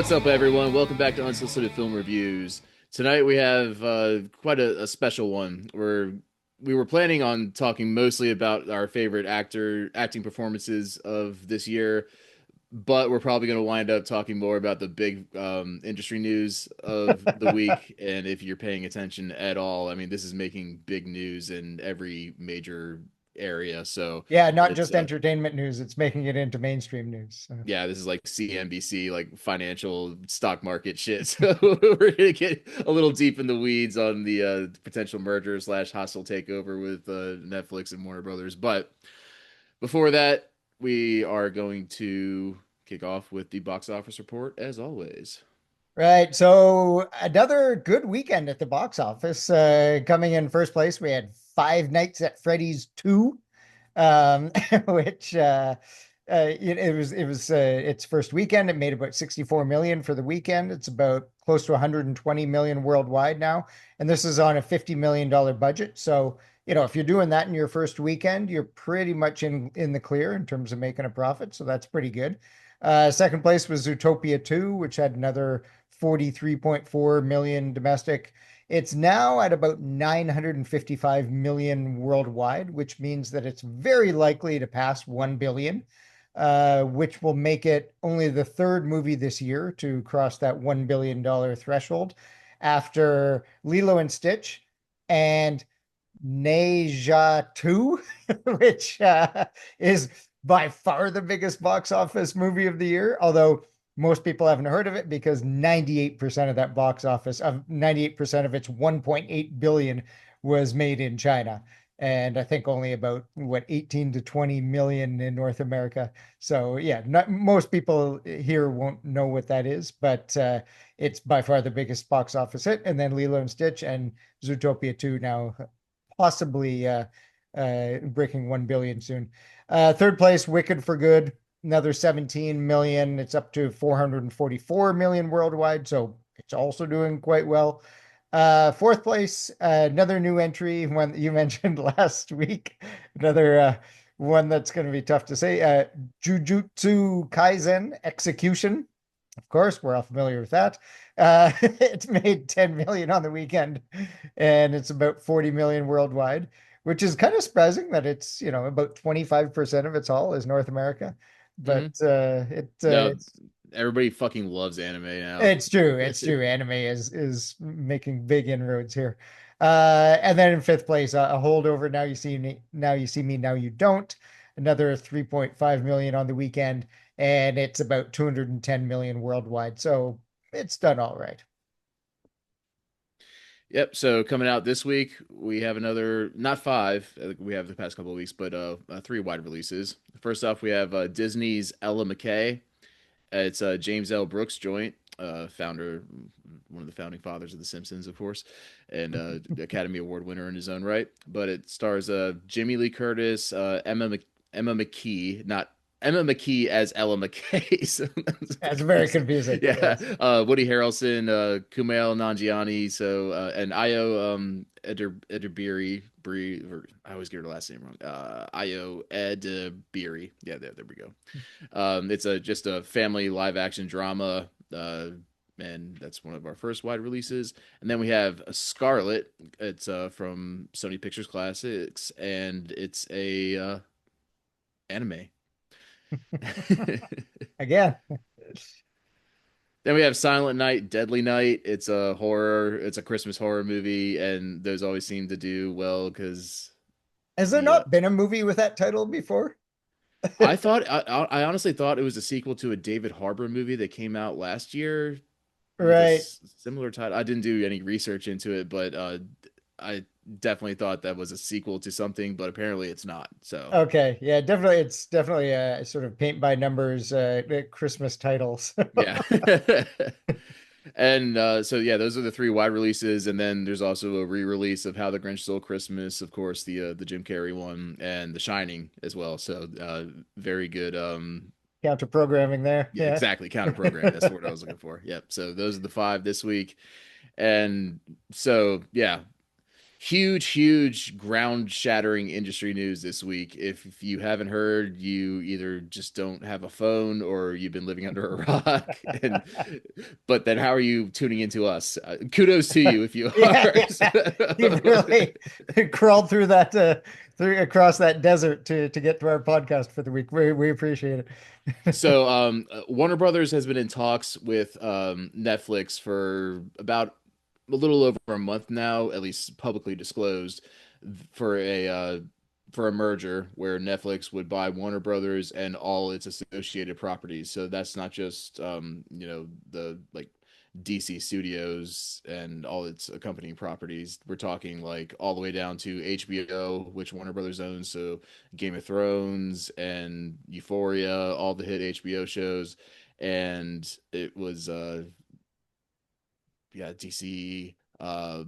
What's up, everyone? Welcome back to Unsolicited Film Reviews. Tonight we have quite a special one. We were planning on talking mostly about our favorite acting performances of this year, but we're probably going to wind up talking more about the big industry news of the week. And if you're paying attention at all, I mean, this is making big news in every major area. So Yeah, not it's just entertainment news, it's making it into mainstream news. So. yeah, this is like CNBC, like financial stock market shit. So we're gonna get a little deep in the weeds on the potential merger slash hostile takeover with Netflix and Warner Brothers. But before that, we are going to kick off with the box office report, as always. Right. So another good weekend at the box office. Coming in first place, we had Five Nights at Freddy's 2, which it was its first weekend. It made about 64 million for the weekend. It's about close to 120 million worldwide now, and this is on a $50 million budget. So if you're doing that in your first weekend, you're pretty much in the clear in terms of making a profit. So that's pretty good. Second place was Zootopia 2, which had another 43.4 million domestic. It's now at about 955 million worldwide, which means that it's very likely to pass 1 billion, which will make it only the third movie this year to cross that $1 billion threshold after Lilo and Stitch and Neja 2, which is by far the biggest box office movie of the year, although most people haven't heard of it because 98% of that box office, of 98% of its 1.8 billion was made in China. And I think only about 18 to 20 million in North America. So yeah, most people here won't know what that is, but it's by far the biggest box office hit. And then Lilo and Stitch and Zootopia 2 now possibly breaking 1 billion soon. Third place, Wicked for Good, another 17 million. It's up to 444 million worldwide, so it's also doing quite well. Fourth place, another new entry, one that you mentioned last week, another one that's going to be tough to say. Jujutsu Kaisen Execution. Of course, we're all familiar with that. It's made 10 million on the weekend, and it's about 40 million worldwide, which is kind of surprising that it's, about 25% of its haul is North America. But Hmm. No, everybody fucking loves anime now. it's true. It's true. Anime is making big inroads here. And then in fifth place, a holdover. Now you see me. Now you see me. Now you don't. Another 3.5 million on the weekend, and it's about 210 million worldwide. So it's done all right. Yep. So coming out this week, we have another, not five, we have the past couple of weeks, but three wide releases. First off, we have Disney's Ella McKay. It's James L. Brooks joint, founder, one of the founding fathers of The Simpsons, of course, and Academy Award winner in his own right. But it stars Jimmy Lee Curtis, Emma McKee, not Emma McKee as Ella McKay. So that's That's very confusing. confusing. Yeah, Yes. Woody Harrelson, Kumail Nanjiani, so and Io Edebiri, or I always get her last name wrong. Io Edebiri. Yeah, there we go. It's just a family live action drama, and that's one of our first wide releases. And then we have Scarlet. It's from Sony Pictures Classics, and it's a anime. Again. Then we have Silent Night, Deadly Night. It's a horror. It's a Christmas horror movie, and those always seem to do well because Has there the not been a movie with that title before? I honestly thought it was a sequel to a David Harbour movie that came out last year with a Right. similar title. I didn't do any research into it, but I definitely thought that was a sequel to something, but apparently it's not. So Okay. Yeah, definitely. It's definitely a sort of paint by numbers Christmas titles. yeah. And so yeah, those are the three wide releases, and then there's also a re-release of How the Grinch Stole Christmas, of course, the Jim Carrey one, and The Shining as well. So very good. Counter programming there. Yeah, Yeah. exactly. Counter program. That's the word I was looking for. Yep. So those are the five this week, and so yeah. huge ground shattering industry news this week. If you haven't heard, you either just don't have a phone or you've been living under a rock. And but then how are you tuning into us? Kudos to you if you Yeah, are. yeah. You've really crawled through that through across that desert to get to our podcast for the week. We appreciate it. So, Warner Brothers has been in talks with Netflix for about a little over a month now, at least publicly disclosed, for a merger where Netflix would buy Warner Brothers and all its associated properties. So that's not just the like DC Studios and all its accompanying properties. We're talking like all the way down to HBO, which Warner Brothers owns. So Game of Thrones and Euphoria, all the hit HBO shows. And it was yeah, DC let's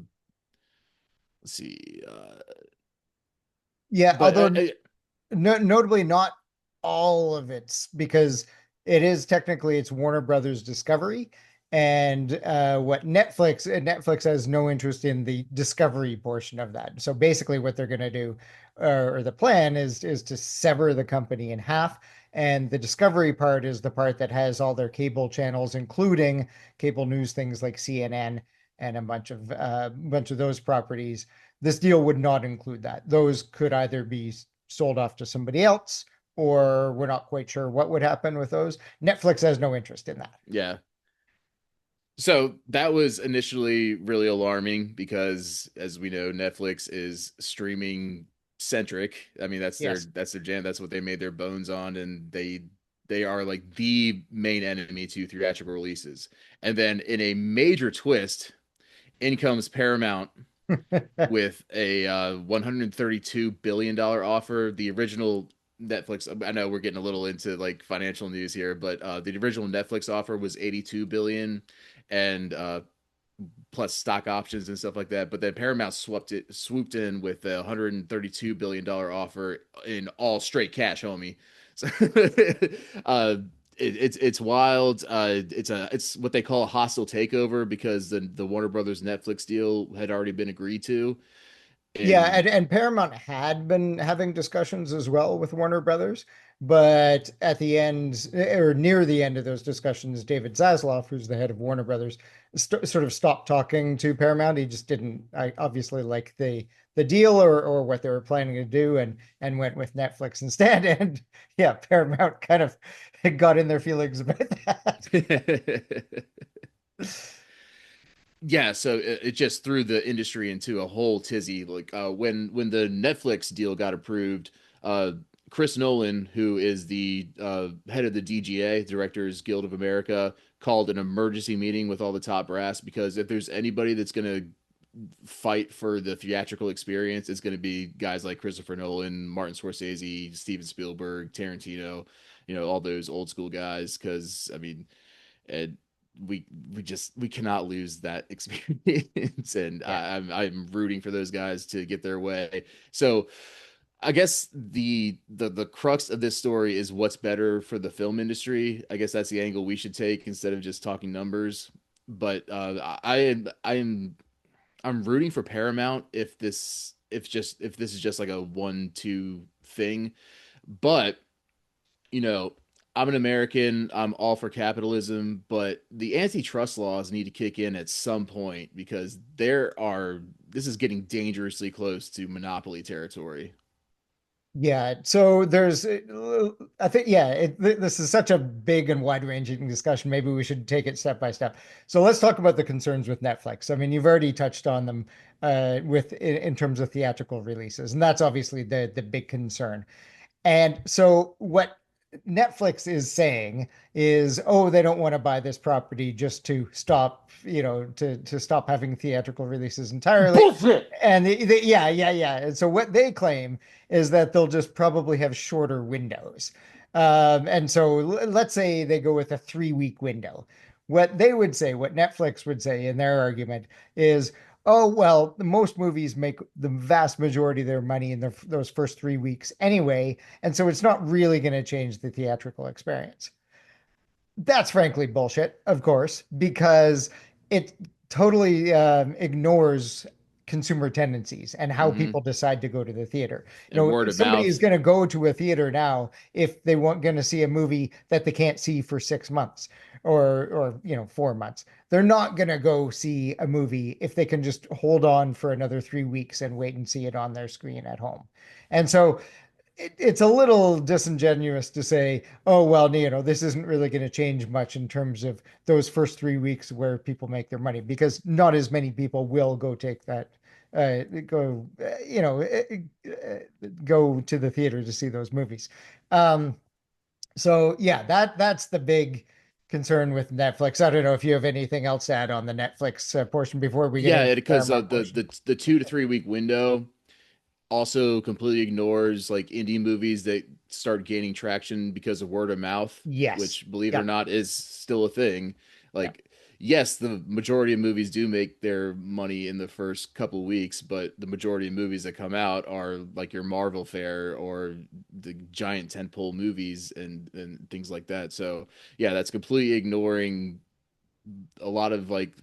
see Yeah, but although no, notably not all of it's because it is technically it's Warner Brothers Discovery, and what Netflix has no interest in the Discovery portion of that. So basically, what they're going to do, or the plan is to sever the company in half. And the Discovery part is the part that has all their cable channels, including cable news things like CNN and a bunch of those properties. This deal would not include that. Those could either be sold off to somebody else, or we're not quite sure what would happen with those. Netflix has no interest in that. yeah. So that was initially really alarming because, as we know, Netflix is streaming centric. I mean, Yes. that's their jam. That's what they made their bones on, and they are like the main enemy to theatrical releases. And then in a major twist, in comes Paramount with a $132 billion offer. The original Netflix, I know we're getting a little into like financial news here, but the original Netflix offer was 82 billion and plus stock options and stuff like that. But then Paramount swooped in with a $132 billion offer in all straight cash, homie. So it's wild. It's what they call a hostile takeover because the Warner Brothers Netflix deal had already been agreed to, Yeah, and and Paramount had been having discussions as well with Warner Brothers, but at the end or near the end of those discussions, David Zaslav, who's the head of Warner Brothers, sort of stopped talking to Paramount. He just didn't, obviously like the deal or what they were planning to do, and went with Netflix instead. And yeah, Paramount kind of got in their feelings about that. yeah, so it just threw the industry into a whole tizzy. Like when the Netflix deal got approved, uh, Chris Nolan, who is the head of the DGA, Directors Guild of America, called an emergency meeting with all the top brass because if there's anybody that's going to fight for the theatrical experience, it's going to be guys like Christopher Nolan, Martin Scorsese, Steven Spielberg, Tarantino, all those old school guys. Because I mean, and we cannot lose that experience, and Yeah. I'm rooting for those guys to get their way. So I guess the crux of this story is what's better for the film industry. I guess that's the angle we should take instead of just talking numbers. But I'm rooting for Paramount if this is just like a 1-2 thing. But you know, I'm an American. I'm all for capitalism, but the antitrust laws need to kick in at some point because this is getting dangerously close to monopoly territory. Yeah, so I think, yeah, this is such a big and wide-ranging discussion. Maybe we should take it step by step. So let's talk about the concerns with Netflix. I mean, you've already touched on them in terms of theatrical releases, and that's obviously the big concern. And so what Netflix is saying is, oh, they don't want to buy this property just to stop, to stop having theatrical releases entirely. Bullshit. And yeah. And so what they claim is that they'll just probably have shorter windows. And so let's say they go with a 3 week window. What they would say, what Netflix would say in their argument is, oh, well, most movies make the vast majority of their money in those first 3 weeks anyway. And so it's not really going to change the theatrical experience. That's frankly bullshit, of course, because it totally ignores consumer tendencies and how Hmm. people decide to go to the theater. And word of Somebody is mouth. going to go to a theater now if they want going to see a movie that they can't see for 6 months or 4 months. They're not going to go see a movie if they can just hold on for another 3 weeks and wait and see it on their screen at home. And so it's a little disingenuous to say, oh, well, this isn't really going to change much in terms of those first 3 weeks where people make their money, because not as many people will go take that, go, go to the theater to see those movies. Um, so yeah, that's the big concern with Netflix. I don't know if you have anything else to add on the Netflix portion before we get into Yeah, the because Paramount the portion. the 2 to 3 week window also completely ignores like indie movies that start gaining traction because of word of mouth, Yes. which, believe it or Yep. not, is still a thing. Yep. Like, yes, the majority of movies do make their money in the first couple of weeks, but the majority of movies that come out are like your Marvel fare or the giant tentpole movies and things like that. So yeah, that's completely ignoring a lot of like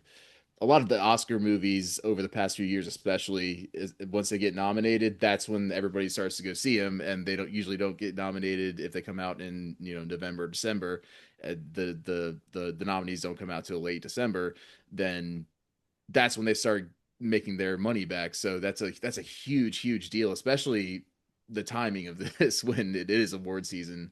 a lot of the Oscar movies over the past few years, especially once they get nominated, that's when everybody starts to go see them, and they don't get nominated if they come out in November, December. The nominees don't come out till late December. Then that's when they start making their money back. So that's a huge deal, especially the timing of this when it is award season.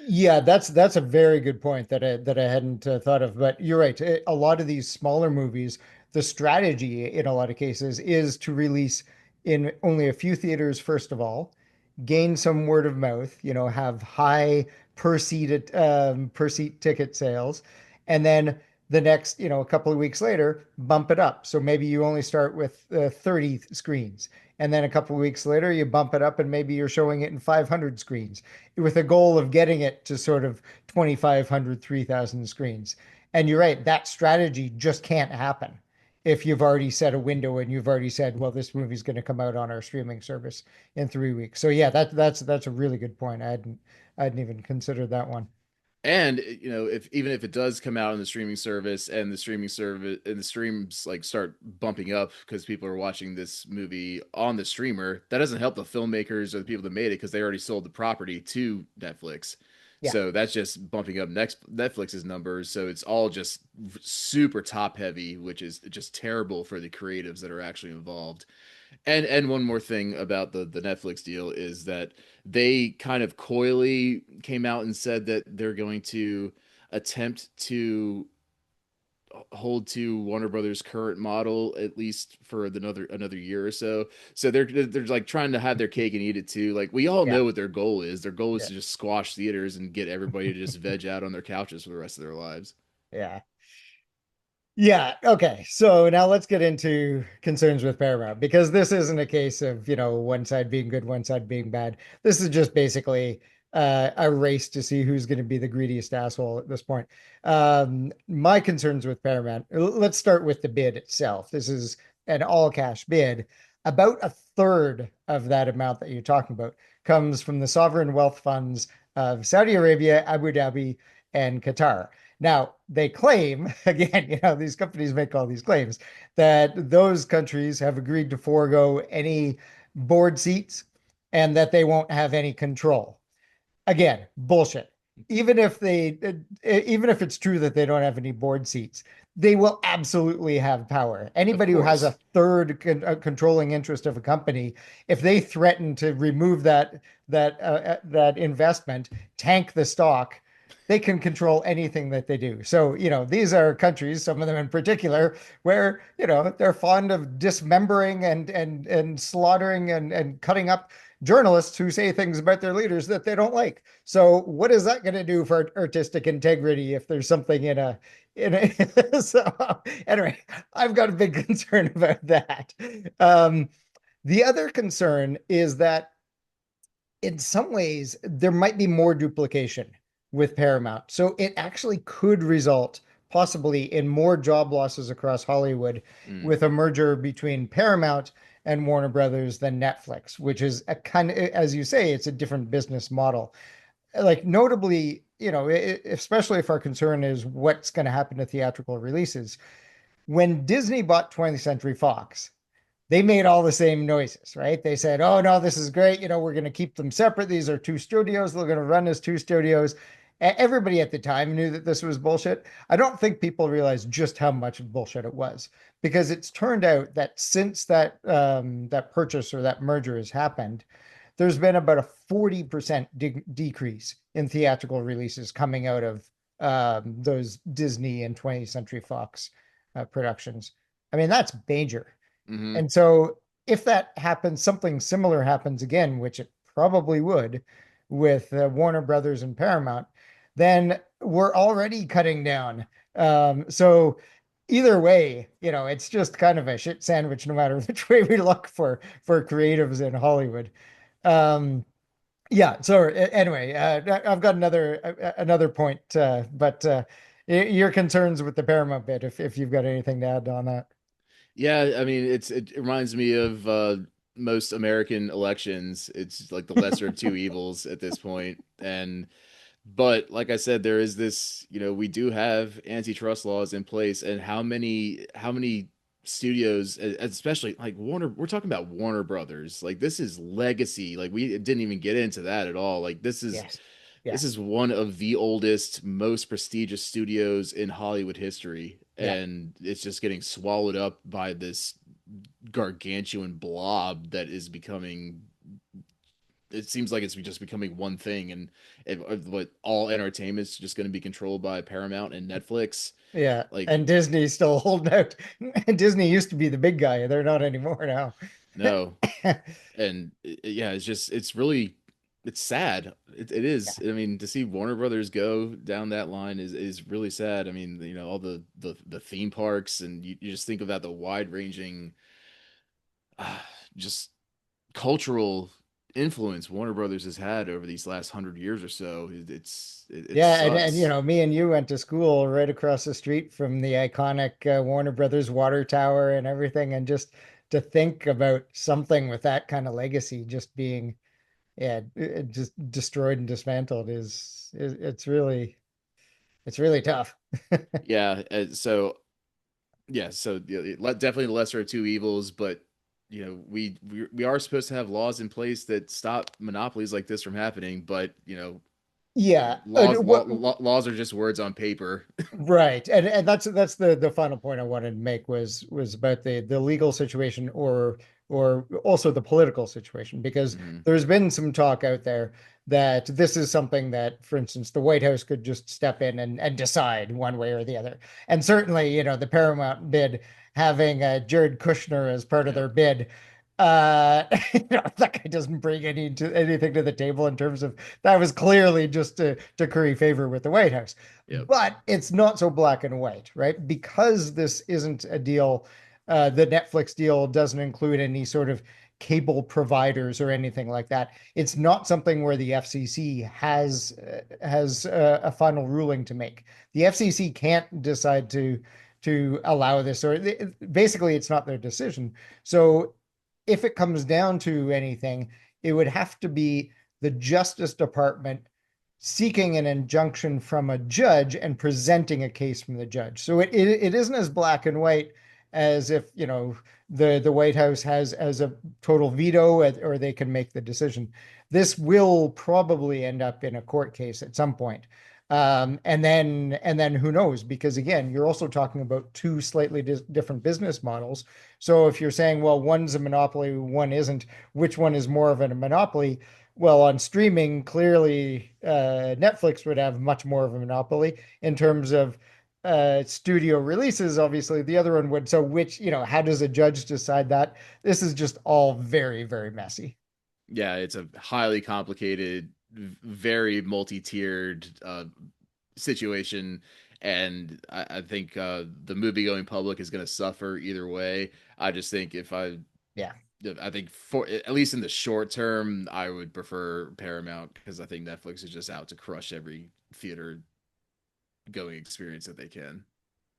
Yeah, that's a very good point that I hadn't thought of. But you're right. A lot of these smaller movies, the strategy in a lot of cases is to release in only a few theaters first of all, gain some word of mouth, have high per seat ticket sales, and then the next, a couple of weeks later, bump it up. So maybe you only start with 30 screens. And then a couple of weeks later, you bump it up and maybe you're showing it in 500 screens with a goal of getting it to sort of 2,500, 3,000 screens. And you're right, that strategy just can't happen if you've already set a window and you've already said, well, this movie's going to come out on our streaming service in 3 weeks. So yeah, that's a really good point. I hadn't even considered that one. And if even if it does come out on the streaming service and the streams like start bumping up because people are watching this movie on the streamer, that doesn't help the filmmakers or the people that made it because they already sold the property to Netflix. Yeah. So that's just bumping up next Netflix's numbers. So it's all just super top heavy, which is just terrible for the creatives that are actually involved. And one more thing about the Netflix deal is that they kind of coyly came out and said that they're going to attempt to hold to Warner Brothers' current model at least for another year or so. So they're like trying to have their cake and eat it too. Like, we all Yeah. know what their goal is. Their goal is Yeah. to just squash theaters and get everybody to just veg out on their couches for the rest of their lives. Yeah. Yeah. Okay. So now let's get into concerns with Paramount, because this isn't a case of, one side being good, one side being bad. This is just basically a race to see who's going to be the greediest asshole at this point. My concerns with Paramount, let's start with the bid itself. This is an all cash bid. About a third of that amount that you're talking about comes from the sovereign wealth funds of Saudi Arabia, Abu Dhabi, and Qatar. Now, they claim, again, these companies make all these claims that those countries have agreed to forego any board seats and that they won't have any control. Again, bullshit. Even if it's true that they don't have any board seats, they will absolutely have power. Of Anybody who has a course. third controlling interest of a company, if they threaten to remove that investment, tank the stock, they can control anything that they do. So, these are countries, some of them in particular, where, they're fond of dismembering and slaughtering and cutting up journalists who say things about their leaders that they don't like. So what is that going to do for artistic integrity if there's something in a so anyway, I've got a big concern about that. Um, the other concern is that in some ways there might be more duplication with Paramount. So it actually could result possibly in more job losses across Hollywood Mm. with a merger between Paramount and Warner Brothers than Netflix, which is a kind of, as you say, it's a different business model. Like notably, especially if our concern is what's going to happen to theatrical releases. When Disney bought 20th Century Fox, they made all the same noises, right? They said, "Oh no, this is great. We're going to keep them separate. These are two studios. They're going to run as two studios." Everybody at the time knew that this was bullshit. I don't think people realized just how much bullshit it was, because it's turned out that since that purchase or that merger has happened, there's been about a 40% decrease in theatrical releases coming out of those Disney and 20th Century Fox productions. I mean, that's major. Hmm. And so if that happens, something similar happens again, which it probably would with Warner Brothers and Paramount, then we're already cutting down. So either way, it's just kind of a shit sandwich no matter which way we look for creatives in Hollywood. Um, yeah. So anyway, I've got another point, but your concerns with the Paramount bit, if you've got anything to add on that. Yeah, I mean, it reminds me of most American elections. It's like the lesser of two evils at this point. And but like I said, there is this, we do have antitrust laws in place, and how many studios, especially like Warner, we're talking about Warner Brothers. Like this is legacy. Like we didn't even get into that at all. Like this is Yes. Yeah. this is one of the oldest, most prestigious studios in Hollywood history, Yeah. and it's just getting swallowed up by this gargantuan blob that is becoming. It seems like it's just becoming one thing, and what all entertainment's just going to be controlled by Paramount and Netflix. Yeah. Like, And Disney's still holding out. Disney used to be the big guy. They're not anymore now. no, and yeah, it's really it's sad. It Yeah. is. I mean, to see Warner Brothers go down that line is really sad. I mean, all the theme parks, and you just think about the wide ranging, uh, just cultural influence Warner Brothers has had over these last 100 years or so. It Yeah, and sucks. me and you went to school right across the street from the iconic Warner Brothers water tower and everything, and just to think about something with that kind of legacy just being, yeah, just destroyed and dismantled is it's really tough. Yeah. So yeah, definitely the lesser of two evils, but we are supposed to have laws in place that stop monopolies like this from happening, but Yeah. laws are just words on paper. Right. And that's the final point I wanted to make was about the legal situation or also the political situation, because Hmm. there's been some talk out there that this is something that, for instance, the White House could just step in and decide one way or the other. And certainly, the Paramount bid having Jared Kushner as part of Yep. their bid, that guy doesn't bring anything to the table in terms of that was clearly just to curry favor with the White House. Yep. But it's not so black and white, right? Because this isn't a deal, the Netflix deal doesn't include any sort of cable providers or anything like that. It's not something where the FCC has a final ruling to make. The FCC can't decide to allow this, or basically, it's not their decision. So if it comes down to anything, it would have to be the Justice Department seeking an injunction from a judge and presenting a case from the judge. So it isn't as black and white as if, the White House has as a total veto, or they can make the decision. This will probably end up in a court case at some point. And then who knows? Because again, you're also talking about two slightly different business models. So if you're saying, well, one's a monopoly, one isn't, which one is more of a monopoly? Well, on streaming, clearly Netflix would have much more of a monopoly in terms of studio releases. Obviously, the other one would. So, how does a judge decide that? This is just all very, very messy. Yeah, it's a highly complicated, very multi-tiered situation, and I think the movie going public is going to suffer either way. I just think Yeah. I think for at least in the short term, I would prefer Paramount because I think Netflix is just out to crush every theater going experience that they can.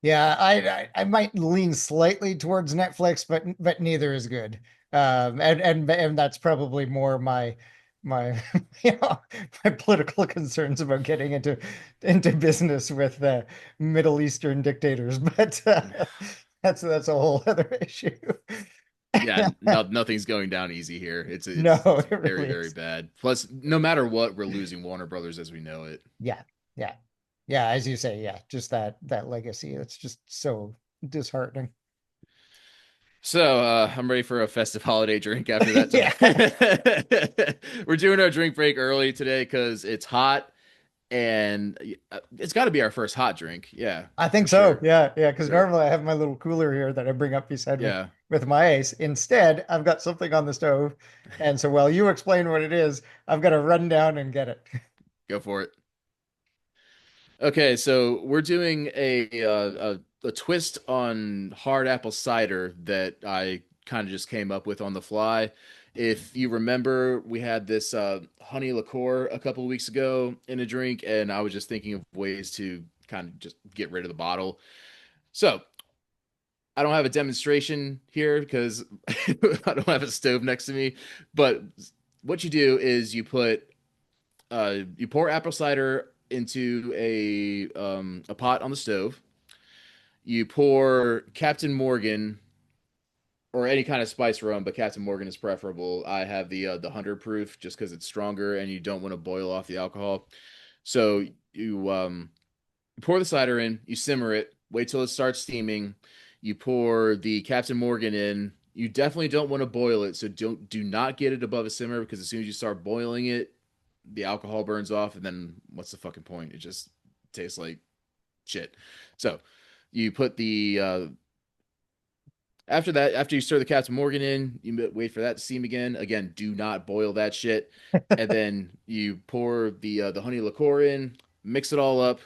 Yeah, I might lean slightly towards Netflix, but neither is good. And that's probably more my you know my political concerns about getting into business with Middle Eastern dictators. But that's a whole other issue. Yeah, no, nothing's going down easy here. No, It's it very, really very is. bad. Plus, no matter what, we're losing Warner Brothers as we know it. Yeah, yeah, yeah. As you say, yeah, just that legacy. It's just so disheartening. So I'm ready for a festive holiday drink after that Yeah, time. We're doing our drink break early today because it's hot and it's got to be our first hot drink. Yeah, I for think so. sure. Yeah, yeah. Because Sure. normally I have my little cooler here that I bring up beside me Yeah, with my ice. Instead, I've got something on the stove, and so while you explain what it is, I've got to run down and get it. go for it. Okay, so we're doing a twist on hard apple cider that I kind of just came up with on the fly. If you remember, we had this honey liqueur a couple of weeks ago in a drink, and I was just thinking of ways to kind of just get rid of the bottle. So I don't have a demonstration here because I don't have a stove next to me. But what you do is you pour apple cider into a pot on the stove. You pour Captain Morgan or any kind of spice rum, but Captain Morgan is preferable. I have the 100 proof just because it's stronger and you don't want to boil off the alcohol. So you pour the cider in, you simmer it, wait till it starts steaming. You pour the Captain Morgan in. You definitely don't want to boil it, so do not get it above a simmer because as soon as you start boiling it, the alcohol burns off, and then what's the fucking point? It just tastes like shit. So you put the after that, after you stir the Captain Morgan in, you wait for that to steam again. Again, do not boil that shit, and then you pour the honey liqueur in, mix it all up.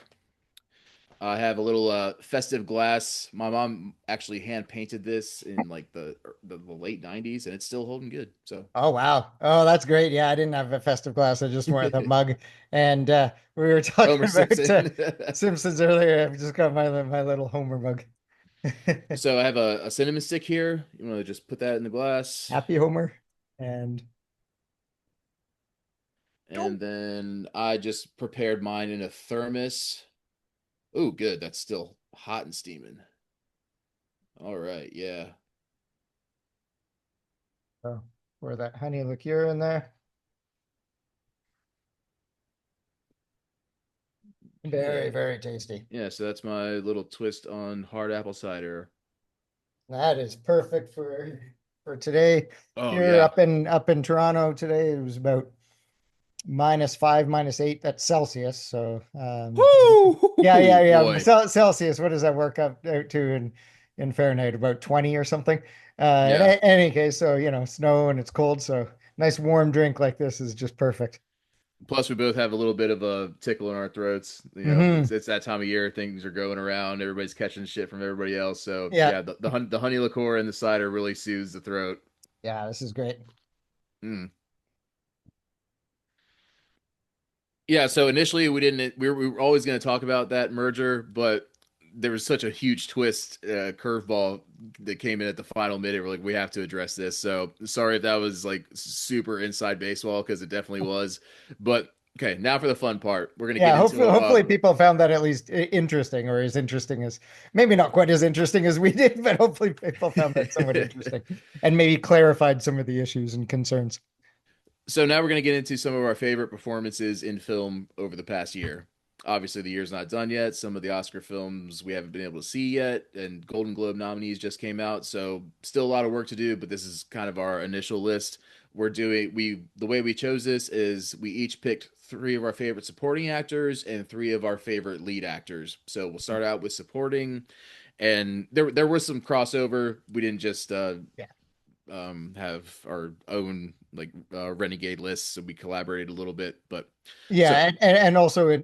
I have a little festive glass. My mom actually hand painted this in like the late '90s, and it's still holding good. So Oh wow. Oh, that's great. Yeah, I didn't have a festive glass. I just went with a mug. And we were Homer talking about Simpson. Simpsons earlier. I've just got my little Homer mug. So I have a cinnamon stick here. You want to just put that in the glass, Happy Homer. And oh, and then I just prepared mine in a thermos. Oh, good. That's still hot and steaming. All right, yeah. oh, pour that honey liqueur in there. Very, Okay. very tasty. Yeah, so that's my little twist on hard apple cider. That is perfect for today. Oh Here yeah. up in Toronto today, it was about -5, -8. That's Celsius. So yeah, yeah, Woo yeah. boy. Celsius, what does that work out to in Fahrenheit? About 20 or something. In Yeah. any case, so snow and it's cold, so nice warm drink like this is just perfect. Plus, we both have a little bit of a tickle in our throats. Hmm. It's that time of year. Things are going around. Everybody's catching shit from everybody else. So Yeah, yeah, the honey liqueur and the cider really soothes the throat. yeah, this is great. Mm. Yeah. So initially, we were always going to talk about that merger, but there was such a huge twist, curveball that came in at the final minute. We're like, we have to address this. So sorry if that was like super inside baseball because it definitely was. But okay, now for the fun part. We're gonna get Yeah, into hopefully people found that at least interesting, or as interesting as maybe not quite as interesting as we did, but hopefully people found that somewhat interesting and maybe clarified some of the issues and concerns. So now we're going to get into some of our favorite performances in film over the past year. Obviously, the year's not done yet. Some of the Oscar films we haven't been able to see yet, and Golden Globe nominees just came out, so still a lot of work to do. But this is kind of our initial list. The way we chose this is we each picked three of our favorite supporting actors and three of our favorite lead actors. So we'll start out with supporting, and there was some crossover. We didn't just Yeah. have our own like renegade lists, so we collaborated a little bit. But so Yeah, and also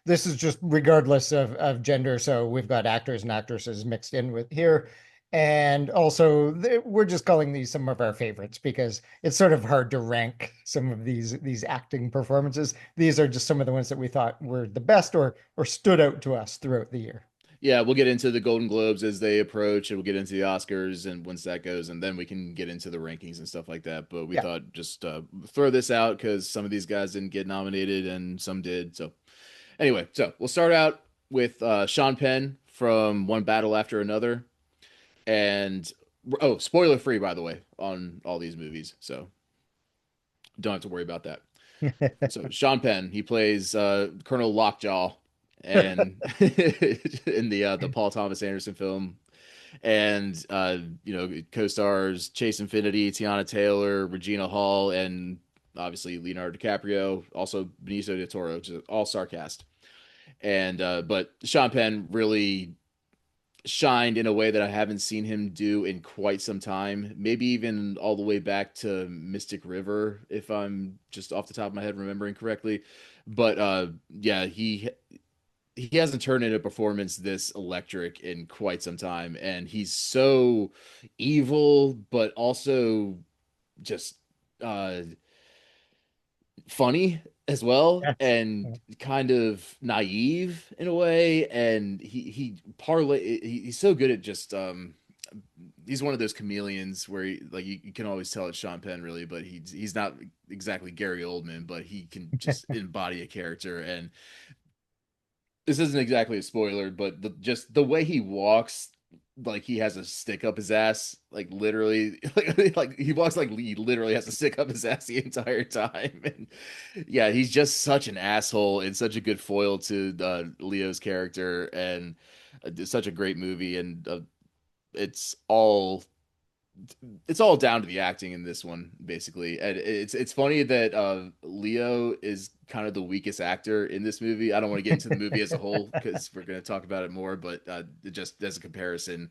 this is just regardless of gender, so we've got actors and actresses mixed in with here. And also we're just calling these some of our favorites because it's sort of hard to rank some of these acting performances. These are just some of the ones that we thought were the best or stood out to us throughout the year. yeah, we'll get into the Golden Globes as they approach, and we'll get into the Oscars, and once that goes, and then we can get into the rankings and stuff like that. But we Yeah. thought just throw this out because some of these guys didn't get nominated and some did. So anyway, so we'll start out with Sean Penn from One Battle After Another. And Oh, spoiler free, by the way, on all these movies, so don't have to worry about that. So Sean Penn, he plays Colonel Lockjaw, and in the Paul Thomas Anderson film, and co-stars Chase Infinity, Tiana Taylor, Regina Hall, and obviously Leonardo DiCaprio, also Benicio del Toro, which is all star cast. And but Sean Penn really shined in a way that I haven't seen him do in quite some time. Maybe even all the way back to Mystic River, if I'm just off the top of my head remembering correctly. But yeah, he hasn't turned in a performance this electric in quite some time, and he's so evil, but also just uh funny as well, Yes. and kind of naive in a way. And he's so good at just he's one of those chameleons where you can always tell it's Sean Penn really, but he's not exactly Gary Oldman, but he can just embody a character. And this isn't exactly a spoiler, but just the way he walks, like he has a stick up his ass, like literally, like he walks like he literally has a stick up his ass the entire time. And yeah, he's just such an asshole and such a good foil to Leo's character, and it's such a great movie. And it's all it's all down to the acting in this one, basically. And it's funny that Leo is kind of the weakest actor in this movie. I don't want to get into the movie as a whole because we're going to talk about it more, but just as a comparison,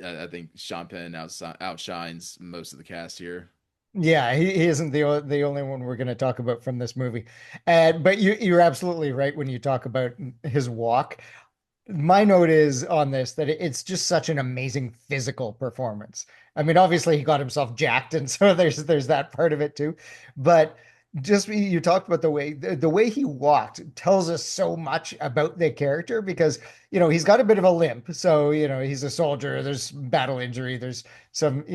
I think Sean Penn outshines most of the cast here. Yeah, he isn't the only one we're going to talk about from this movie. And but you're absolutely right when you talk about his walk. My note is on this that it's just such an amazing physical performance. I mean, obviously he got himself jacked, and so there's that part of it too. But just you talked about the way he walked tells us so much about the character because he's got a bit of a limp, so he's a soldier. There's battle injury. There's some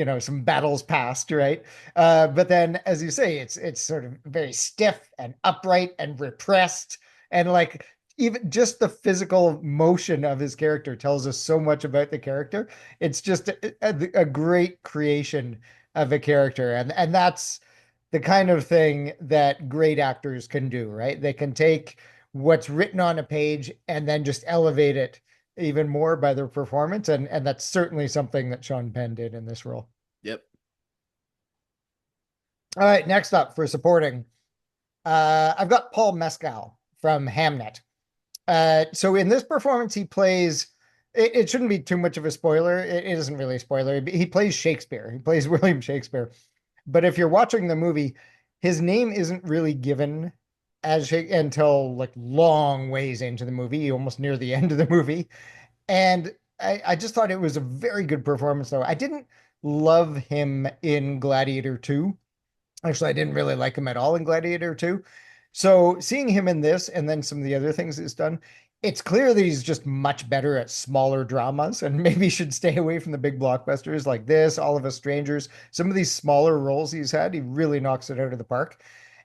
battles past, right? But then, as you say, it's sort of very stiff and upright and repressed, and like even just the physical motion of his character tells us so much about the character. It's just a great creation of a character, and that's the kind of thing that great actors can do, right? They can take what's written on a page and then just elevate it even more by their performance, and that's certainly something that Sean Penn did in this role. Yep. All right, next up for supporting, I've got Paul Mescal from Hamnet. So in this performance, he plays. It shouldn't be too much of a spoiler. It isn't really a spoiler. He plays Shakespeare. He plays William Shakespeare. But if you're watching the movie, his name isn't really given until like long ways into the movie, almost near the end of the movie. And I just thought it was a very good performance, though. I didn't love him in Gladiator 2. Actually, I didn't really like him at all in Gladiator 2. So seeing him in this and then some of the other things he's done, it's clear that he's just much better at smaller dramas and maybe should stay away from the big blockbusters like this, All of Us Strangers. Some of these smaller roles he's had, he really knocks it out of the park.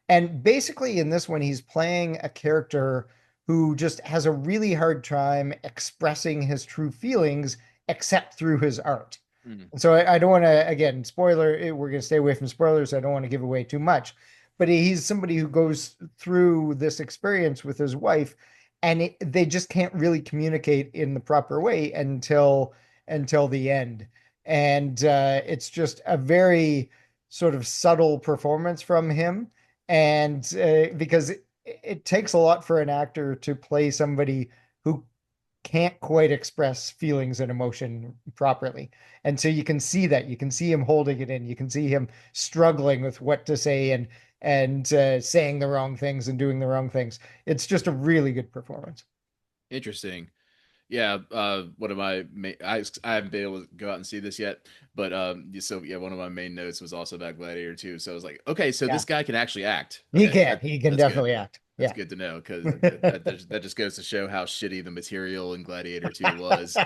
And basically, in this one, he's playing a character who just has a really hard time expressing his true feelings except through his art. Mhm. So I don't want to, again, spoiler, we're going to stay away from spoilers. I don't want to give away too much. But he's somebody who goes through this experience with his wife, and they just can't really communicate in the proper way until the end. And it's just a very sort of subtle performance from him. And because it takes a lot for an actor to play somebody who can't quite express feelings and emotion properly. And so you can see that. You can see him holding it in. You can see him struggling with what to say and saying the wrong things and doing the wrong things. It's just a really good performance. Interesting. Yeah, one of my I haven't been able to go out and see this yet, but so yeah, one of my main notes was also about Gladiator 2. So I was like, okay, so Yeah, this guy can actually act. he Okay, can. He can that's good. definitely act. That's Yeah. good to know because that just goes to show how shitty the material in Gladiator 2 was.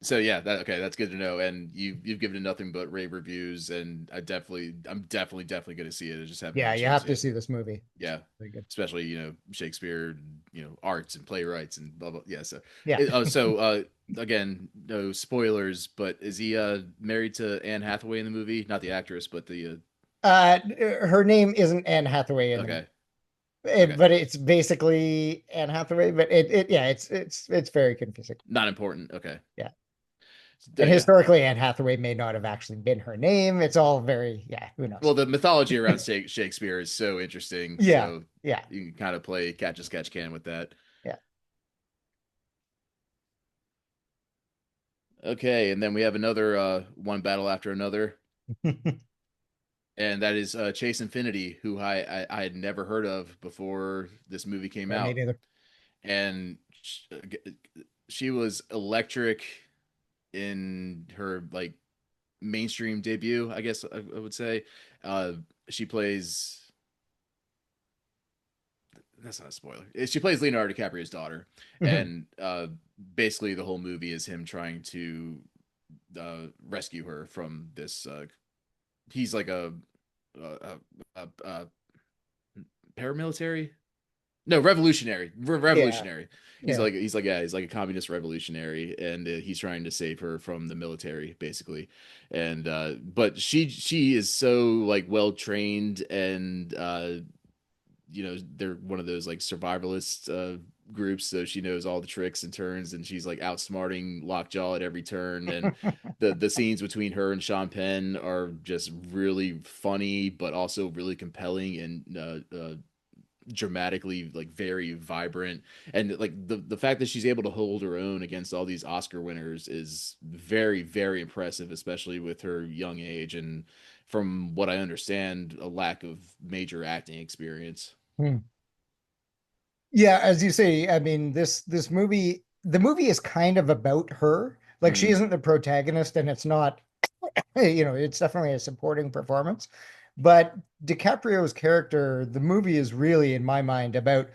So yeah, that's good to know. And you've given it nothing but rave reviews, and I'm definitely going to see it. I just haven't had Yeah, a you chance have to yet. see this movie. It's Yeah, really good. especially Shakespeare, arts and playwrights and blah blah. Yeah, so Yeah. again, no spoilers, but is he married to Anne Hathaway in the movie? Not the actress, but the Her name isn't Anne Hathaway in the movie, okay, okay, but it's basically Anne Hathaway. But yeah, it's very confusing. not important. Okay, Yeah, and yeah. historically, Anne Hathaway may not have actually been her name. It's all very, yeah, who knows? Well, the mythology around Shakespeare is so interesting, Yeah, so yeah, you can kind of play catch as catch can with that. yeah. Okay, and then we have another one battle after another, and that is Chase Infinity, who I had never heard of before this movie came Yeah, me out, neither. and she was electric in her like mainstream debut, I guess I would say. Uh, she plays that's not a spoiler. She plays Leonardo DiCaprio's daughter, Mhm. and basically the whole movie is him trying to rescue her from this. He's like a paramilitary. No, Yeah, revolutionary. yeah. He's like a communist revolutionary, and he's trying to save her from the military, basically. And but she is so like well trained, and they're one of those like survivalist groups, so she knows all the tricks and turns, and she's like outsmarting Lockjaw at every turn. And the scenes between her and Sean Penn are just really funny, but also really compelling and dramatically like very vibrant. And like the fact that she's able to hold her own against all these Oscar winners is very impressive, especially with her young age and, from what I understand, a lack of major acting experience. Hmm. Yeah, as you say, I mean, this movie, the movie is kind of about her. Like she Mm, isn't the protagonist, and it's not, it's definitely a supporting performance. But DiCaprio's character, the movie is really, in my mind, about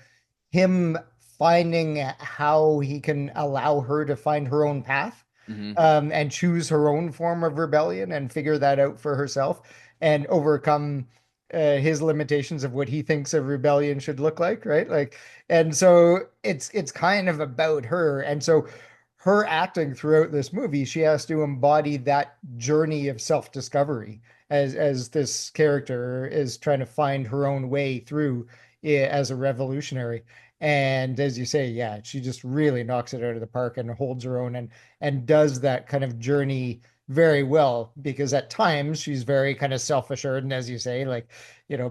him finding how he can allow her to find her own path, hmm and choose her own form of rebellion and figure that out for herself and overcome his limitations of what he thinks a rebellion should look like, right? Like, and so it's kind of about her, and so her acting throughout this movie, she has to embody that journey of self-discovery as this character is trying to find her own way through as a revolutionary. And as you say, yeah, she just really knocks it out of the park and holds her own and does that kind of journey very well, because at times she's very kind of self-assured, and as you say, like,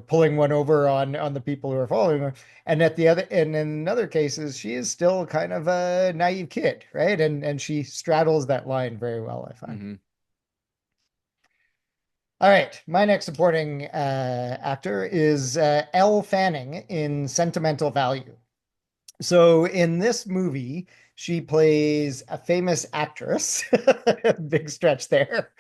pulling one over on the people who are following her. And in other cases, she is still kind of a naive kid, right? And she straddles that line very well, I find. hmm All right, my next supporting actor is Elle Fanning in Sentimental Value. So in this movie, she plays a famous actress. Big stretch there.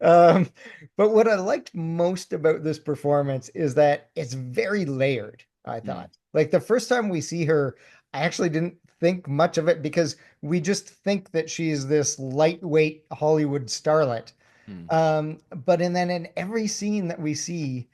Um, but what I liked most about this performance is that it's very layered, I mm thought. Like the first time we see her, I actually didn't think much of it because we just think that she's this lightweight Hollywood starlet. mm. But and then in every scene that we see,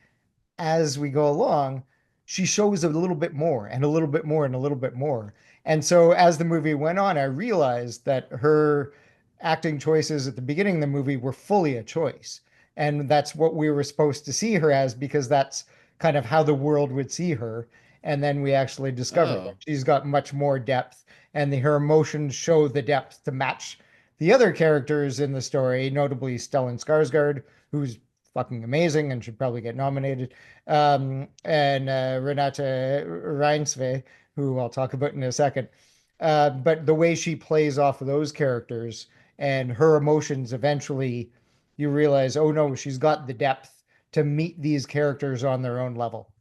as we go along, she shows a little bit more and a little bit more and a little bit more. And so as the movie went on, I realized that her acting choices at the beginning of the movie were fully a choice. And that's what we were supposed to see her as, because that's kind of how the world would see her. And then we actually discover that Oh, she's got much more depth, and her emotions show the depth to match the other characters in the story, notably Stellan Skarsgård, who's fucking amazing and should probably get nominated, and Renate Reinsve, who I'll talk about in a second. But the way she plays off of those characters and her emotions, eventually you realize, oh no, she's got the depth to meet these characters on their own level.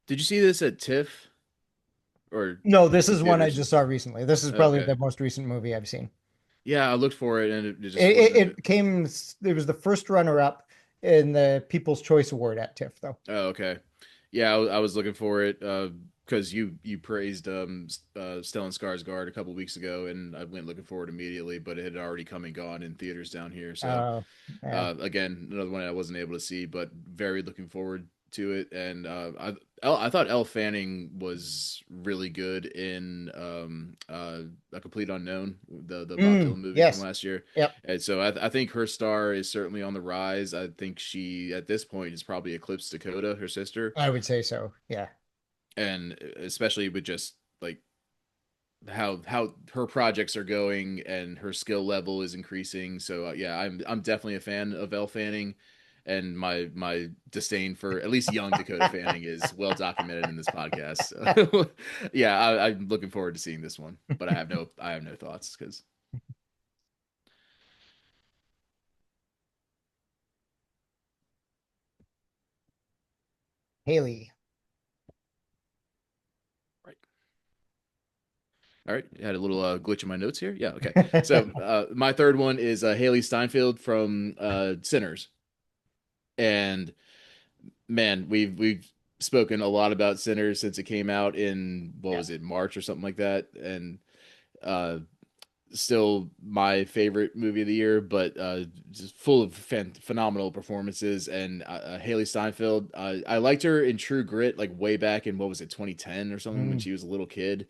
did you see this at TIFF, or No, like this the is one I theaters? just saw recently. This is probably Okay, the most recent movie I've seen. yeah, I looked for it and it just It, it, wasn't. it came, it was the first runner up in the People's Choice Award at TIFF, though. Oh, okay. Yeah, I was looking for it. because you praised Stellan Skarsgård a couple weeks ago, and I went looking forward immediately, but it had already come and gone in theaters down here. So Oh, yeah. again, another one I wasn't able to see, but very looking forward to it. And I thought Elle Fanning was really good in A Complete Unknown, the Bob Dylan movie from Yes. last year. Yep. And so I think her star is certainly on the rise. I think she at this point is probably eclipsed Dakota, her sister, I would say so. Yeah. and especially with just like how her projects are going and her skill level is increasing. So yeah, I'm definitely a fan of Elle Fanning, and my disdain for at least young Dakota Fanning is well documented in this podcast. So yeah, I'm looking forward to seeing this one, but I have no thoughts because Hailee. right. All right, I had a little glitch in my notes here. Yeah, okay. So my third one is Hailee Steinfeld from Sinners, and man, we've spoken a lot about Sinners since it came out in what Yeah. was it, March or something like that, and uh, still my favorite movie of the year. But just full of phenomenal performances. And Hailee Steinfeld, I liked her in True Grit like way back in what was it, 2010 or something when Mm. she was a little kid.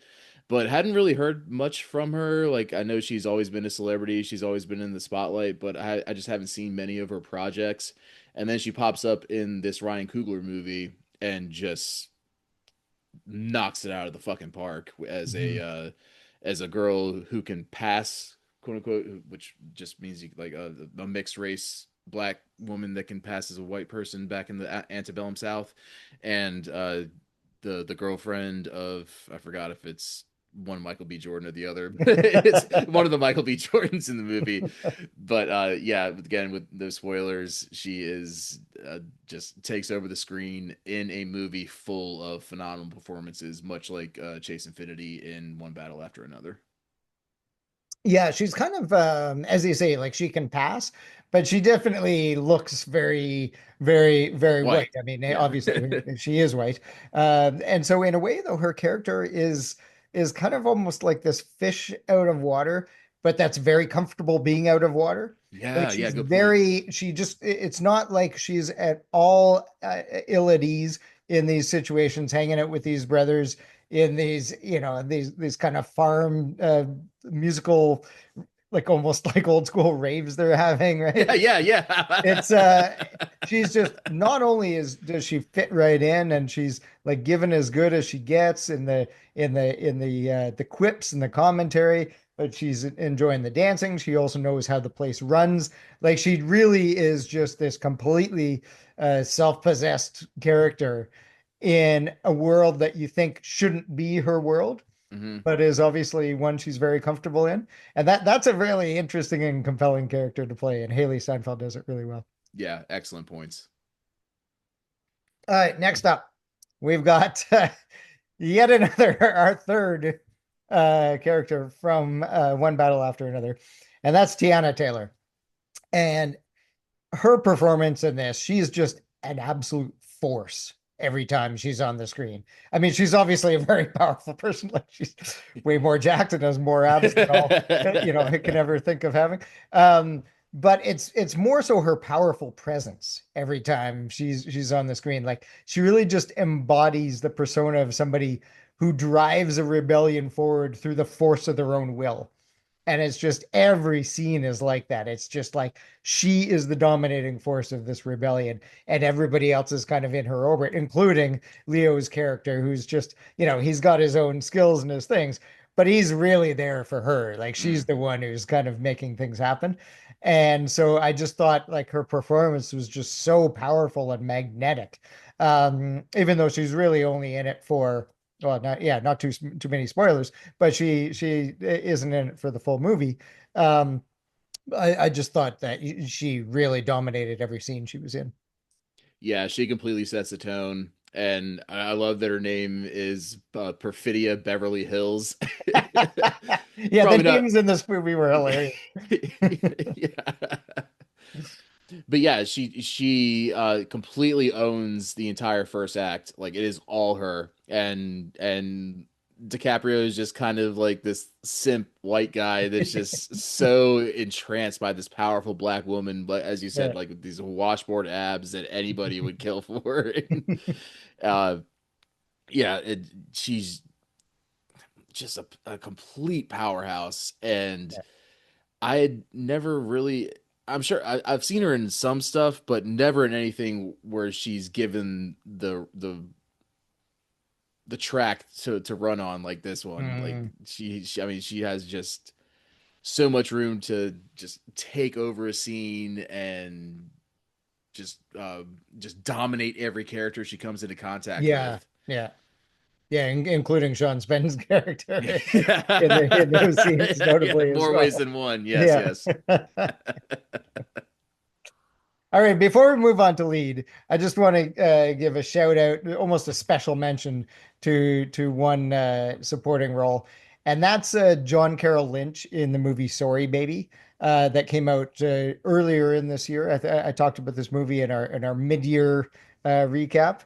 But hadn't really heard much from her. Like I know she's always been a celebrity, she's always been in the spotlight, but I just haven't seen many of her projects. And then she pops up in this Ryan Coogler movie and just knocks it out of the fucking park Mhm. as a girl who can pass, quote unquote, which just means you like a mixed race black woman that can pass as a white person back in the antebellum South, and the girlfriend of, I forgot if it's one Michael B. Jordan or the other. It's one of the Michael B. Jordans in the movie. But yeah, again, with those spoilers, she is just takes over the screen in a movie full of phenomenal performances, much like Chase Infinity in One Battle After Another. Yeah, she's kind of as you say, like she can pass, but she definitely looks very, very, very White. white. I mean, Yeah. obviously she is white. And so in a way, though, her character is kind of almost like this fish out of water, but that's very comfortable being out of water. Like Yeah, yeah, she's good point. very, she just, it's not like she's at all ill at ease in these situations, hanging out with these brothers in these, these kind of farm musical, like almost like old school raves they're having, right? Yeah, yeah, yeah. It's she's just not only is does she fit right in, and she's like given as good as she gets in the quips and the commentary, but she's enjoying the dancing. She also knows how the place runs. Like she really is just this completely self-possessed character in a world that you think shouldn't be her world, Hmm. but is obviously one she's very comfortable in. And that's a really interesting and compelling character to play. And Hailee Steinfeld does it really well. Yeah, excellent points. All right, next up, we've got yet another, our third character from One Battle After Another, and that's Teyana Taylor. And her performance in this, she's just an absolute force every time she's on the screen. I mean, she's obviously a very powerful person. Like she's way more jacked and has more abs than all I can ever think of having. But it's more so her powerful presence every time she's on the screen. Like she really just embodies the persona of somebody who drives a rebellion forward through the force of their own will. And it's just every scene is like that. It's just like she is the dominating force of this rebellion, and everybody else is kind of in her orbit, including Leo's character, who's just, he's got his own skills and his things, but he's really there for her. Like she's Mm. the one who's kind of making things happen. And so I just thought like her performance was just so powerful and magnetic. Even though she's really only in it for, well, not too many spoilers, but she isn't in it for the full movie. Um, I just thought that she really dominated every scene she was in. Yeah, she completely sets the tone. And I love that her name is Perfidia Beverly Hills. Yeah, the Probably not. names in this movie were hilarious. Yeah. but yeah, she completely owns the entire first act. Like it is all her, and DiCaprio is just kind of like this simp white guy that's just so entranced by this powerful black woman. But as you said, Yeah. like these washboard abs that anybody would kill for. uh, yeah, she's just a complete powerhouse, and I had never really. I'm sure I've seen her in some stuff, but never in anything where she's given the track to run on like this one. Like Mm, I mean, she has just so much room to just take over a scene and just dominate every character she comes into contact yeah, with. yeah, yeah, including Sean Spenn's character in those scenes, Yeah, notably as more ways well. than one. Yes, Yeah. yes. All right, before we move on to lead, I just want to give a shout out, almost a special mention to one supporting role, and that's John Carroll Lynch in the movie Sorry Baby that came out earlier in this year. I talked about this movie in our mid-year recap,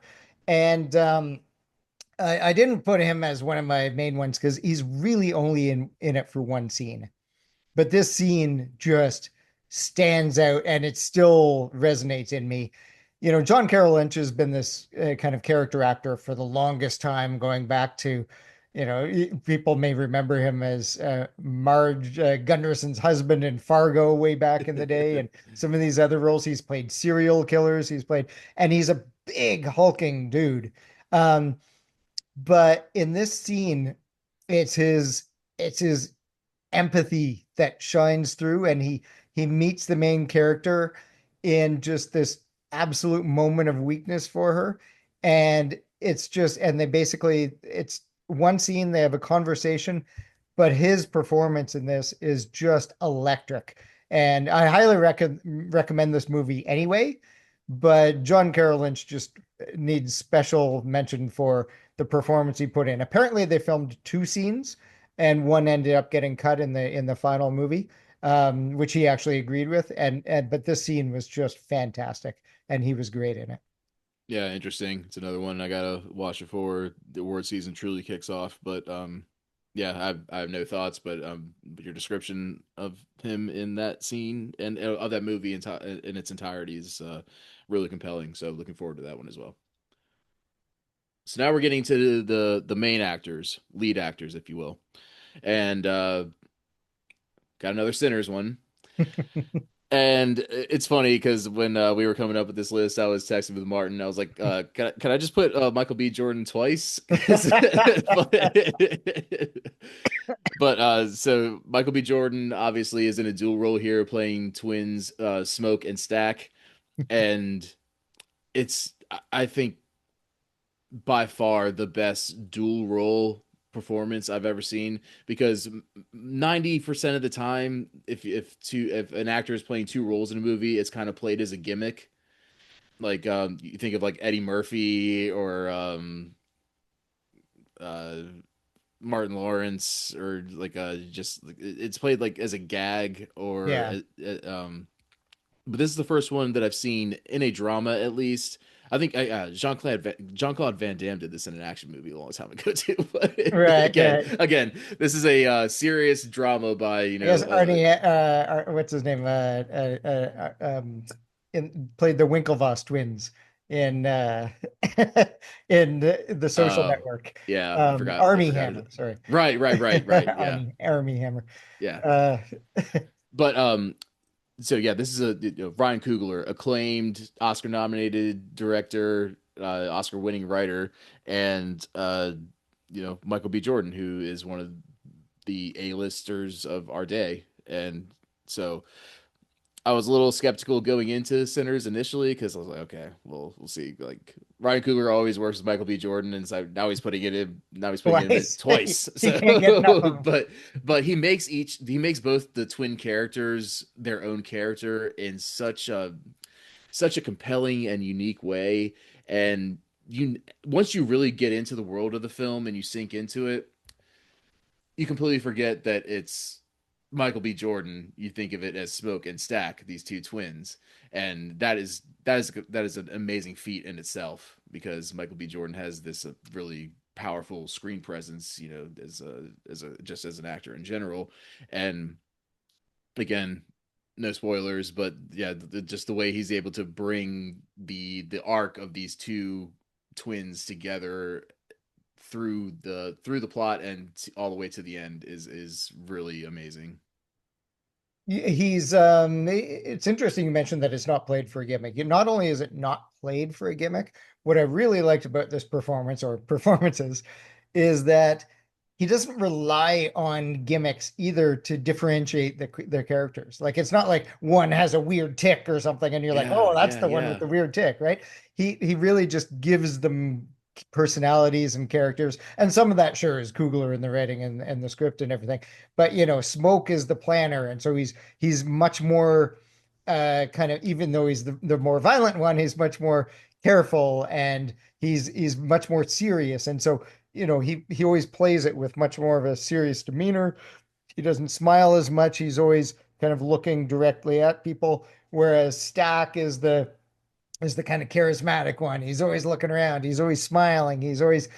and I didn't put him as one of my main ones because he's really only in it for one scene. But this scene just stands out and it still resonates in me. You know, John Carroll Lynch has been this kind of character actor for the longest time, going back to, you know, people may remember him as Marge Gunderson's husband in Fargo way back in the day, and some of these other roles. He's played serial killers, and he's a big hulking dude. Um, but in this scene, it's his empathy that shines through, and he meets the main character in just this absolute moment of weakness for her, and they basically, it's one scene, they have a conversation, but his performance in this is just electric, and I highly recommend this movie anyway. But John Carroll Lynch just needs special mention for the performance he put in. Apparently they filmed two scenes and one ended up getting cut in the final movie, which he actually agreed with. And but this scene was just fantastic, and he was great in it. Yeah, interesting. It's another one I gotta watch before the award season truly kicks off. But yeah, I have no thoughts. But your description of him in that scene and of that movie in its entirety is really compelling. So looking forward to that one as well. So now we're getting to the main actors, lead actors, if you will, and got another Sinners one. And it's funny because when we were coming up with this list, I was texting with Martin. I was like, can I just put Michael B. Jordan twice?" But so Michael B. Jordan obviously is in a dual role here, playing twins Smoke and Stack, and I think by far the best dual role performance I've ever seen, because 90% of the time if an actor is playing two roles in a movie, it's kind of played as a gimmick. Like you think of like Eddie Murphy or uh Martin Lawrence, or like just it's played like as a gag or Yeah. but this is the first one that I've seen in a drama, at least. I think Jean-Claude Van Damme did this in an action movie a long time ago too. But Right, right. again, this is a serious drama by I guess Arnie, what's his name? Played the Winklevoss twins in in the Social uh Network. yeah, I Army forgot Hammer, it. sorry. Right, yeah, Army Hammer. yeah. Uh, But so yeah, this is Ryan Coogler, acclaimed Oscar nominated director, Oscar winning writer, and Michael B. Jordan, who is one of the A-listers of our day. And so I was a little skeptical going into Sinners initially, because I was like, okay, well, we'll see. Like Ryan Coogler always works with Michael B. Jordan, and so now he's putting it in. Now he's putting it in twice. twice. He can't get enough So, of them. but he makes both the twin characters their own character in such a compelling and unique way. And you once you really get into the world of the film and you sink into it, you completely forget that Michael B. Jordan, you think of it as Smoke and Stack, these two twins, and that is an amazing feat in itself because Michael B. Jordan has this really powerful screen presence, as a just as an actor in general, and again, no spoilers, but yeah, just the way he's able to bring the arc of these two twins together through the plot and all the way to the end is really amazing. He's it's interesting you mentioned that it's not played for a gimmick. Not only is it not played for a gimmick, what I really liked about this performance or performances is that he doesn't rely on gimmicks either to differentiate their characters. Like it's not like one has a weird tick or something and you're like, Yeah, "Oh, that's yeah, the one with yeah. the weird tick," right? He really just gives them personalities and characters. And some of that sure is Coogler in the writing and the script and everything. But Smoke is the planner, and so he's much more kind of, even though he's the more violent one, he's much more careful and he's much more serious. And so, he always plays it with much more of a serious demeanor. He doesn't smile as much. He's always kind of looking directly at people. Whereas Stack is the kind of charismatic one. He's always looking around. He's always smiling. He's always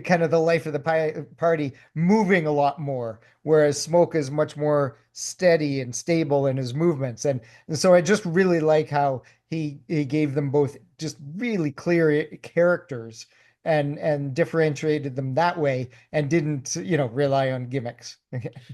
kind of the life of the party, moving a lot more. Whereas Smoke is much more steady and stable in his movements. And so I just really like how he gave them both just really clear characters and differentiated them that way and didn't, rely on gimmicks.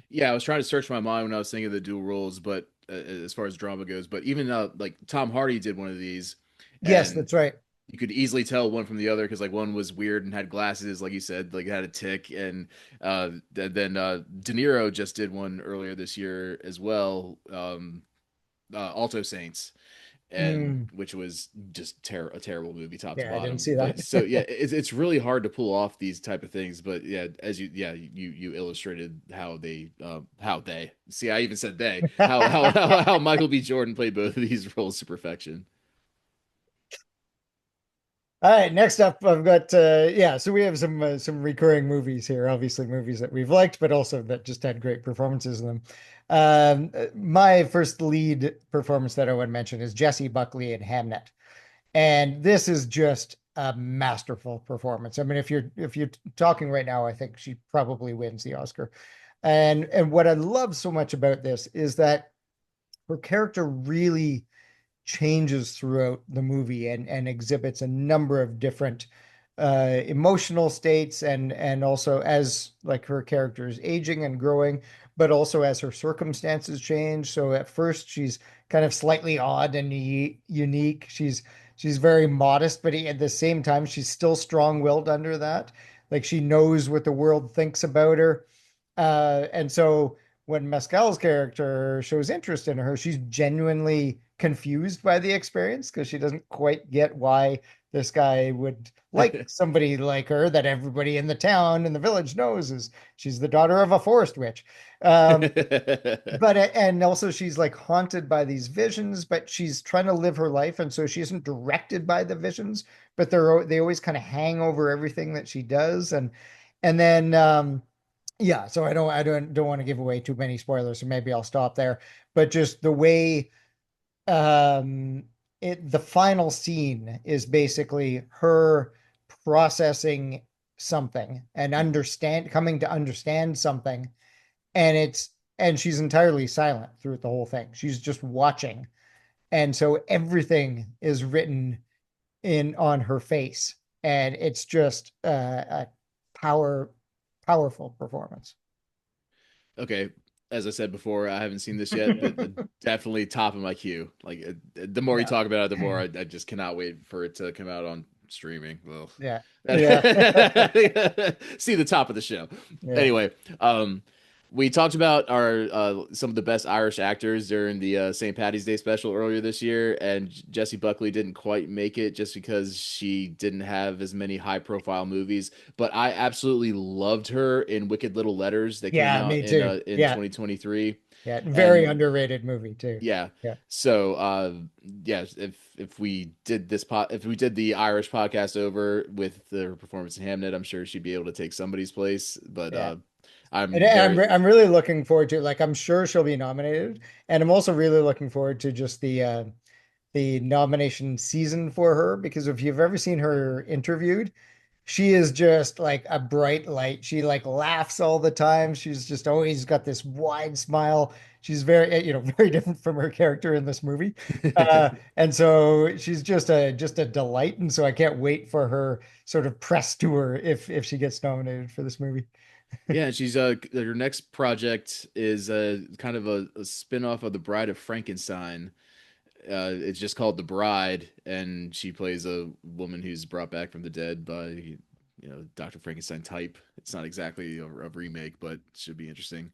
Yeah, I was trying to search my mind when I was thinking of the dual roles, but as far as drama goes, but even like Tom Hardy did one of these, Yes, and that's right. you could easily tell one from the other because like one was weird and had glasses, like you said, like had a tick, and then De Niro just did one earlier this year as well, Alto Saints, and Mm, which was just a terrible movie top to yeah, I didn't bottom. see But so that. yeah, it's really hard to pull off these type of things. But yeah, you illustrated how they see. I even said they how Michael B. Jordan played both of these roles to perfection. All right, next up, I've got yeah. So we have some recurring movies here, obviously movies that we've liked, but also that just had great performances in them. My first lead performance that I would mention is Jessie Buckley in Hamnet, and this is just a masterful performance. I mean, if you're talking right now, I think she probably wins the Oscar. And what I love so much about this is that her character really changes throughout the movie and exhibits a number of different emotional states and also as like her character is aging and growing, but also as her circumstances change. So at first she's kind of slightly odd and unique. She's very modest, but at the same time she's still strong-willed under that. Like she knows what the world thinks about her. And so when Mescal's character shows interest in her, she's genuinely confused by the experience because she doesn't quite get why this guy would like somebody like her that everybody in the town and the village knows is she's the daughter of a forest witch. Um, but and also she's like haunted by these visions, but she's trying to live her life, and so she isn't directed by the visions, but they always kind of hang over everything that she does, and then yeah, so I don't want to give away too many spoilers, so maybe I'll stop there. But just the way um the final scene is basically her processing something and coming to understand something, and she's entirely silent throughout the whole thing. She's just watching. And so everything is written in on her face, and it's just a power powerful performance. Okay, as I said before, I haven't seen this yet. Definitely top of my queue. Like the more you Yeah. talk about it, the more I just cannot wait for it to come out on streaming. Well, Yeah. Yeah. see the top of the show. Yeah. Anyway, um, we talked about our some of the best Irish actors during the St. Patty's Day special earlier this year, and Jessie Buckley didn't quite make it just because she didn't have as many high profile movies. But I absolutely loved her in Wicked Little Letters that came Yeah, out me too. in Yeah. 2023. Yeah, very And underrated movie too. yeah. Yeah, So yeah, if we did if we did the Irish podcast over with the performance in Hamnet, I'm sure she'd be able to take somebody's place. But yeah. And I'm very I'm really looking forward to, like, I'm sure she'll be nominated, and I'm also really looking forward to just the nomination season for her, because if you've ever seen her interviewed, she is just like a bright light. She like laughs all the time. She's just always got this wide smile. She's very, very different from her character in this movie. And so she's just a delight. And so I can't wait for her sort of press tour if she gets nominated for this movie. Yeah, she's her next project is kind of a spin-off of The Bride of Frankenstein. It's just called The Bride, and she plays a woman who's brought back from the dead by Dr. Frankenstein type. It's not exactly a remake, but should be interesting.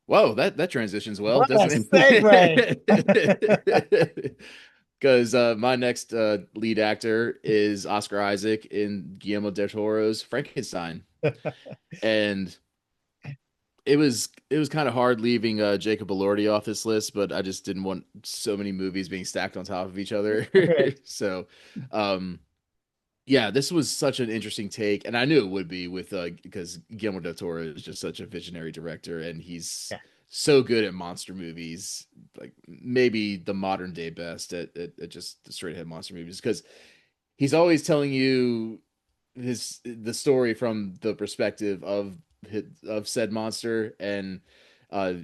Whoa, that transitions well, What a doesn't segue. it? Because my next lead actor is Oscar Isaac in Guillermo del Toro's Frankenstein, and it was kind of hard leaving Jacob Elordi off this list, but I just didn't want so many movies being stacked on top of each other. Right. So, um, yeah, this was such an interesting take, and I knew it would be with because Guillermo del Toro is just such a visionary director, and he's Yeah. so good at monster movies, like maybe the modern day best at just straight ahead monster movies, because he's always telling you the story from the perspective of said monster, and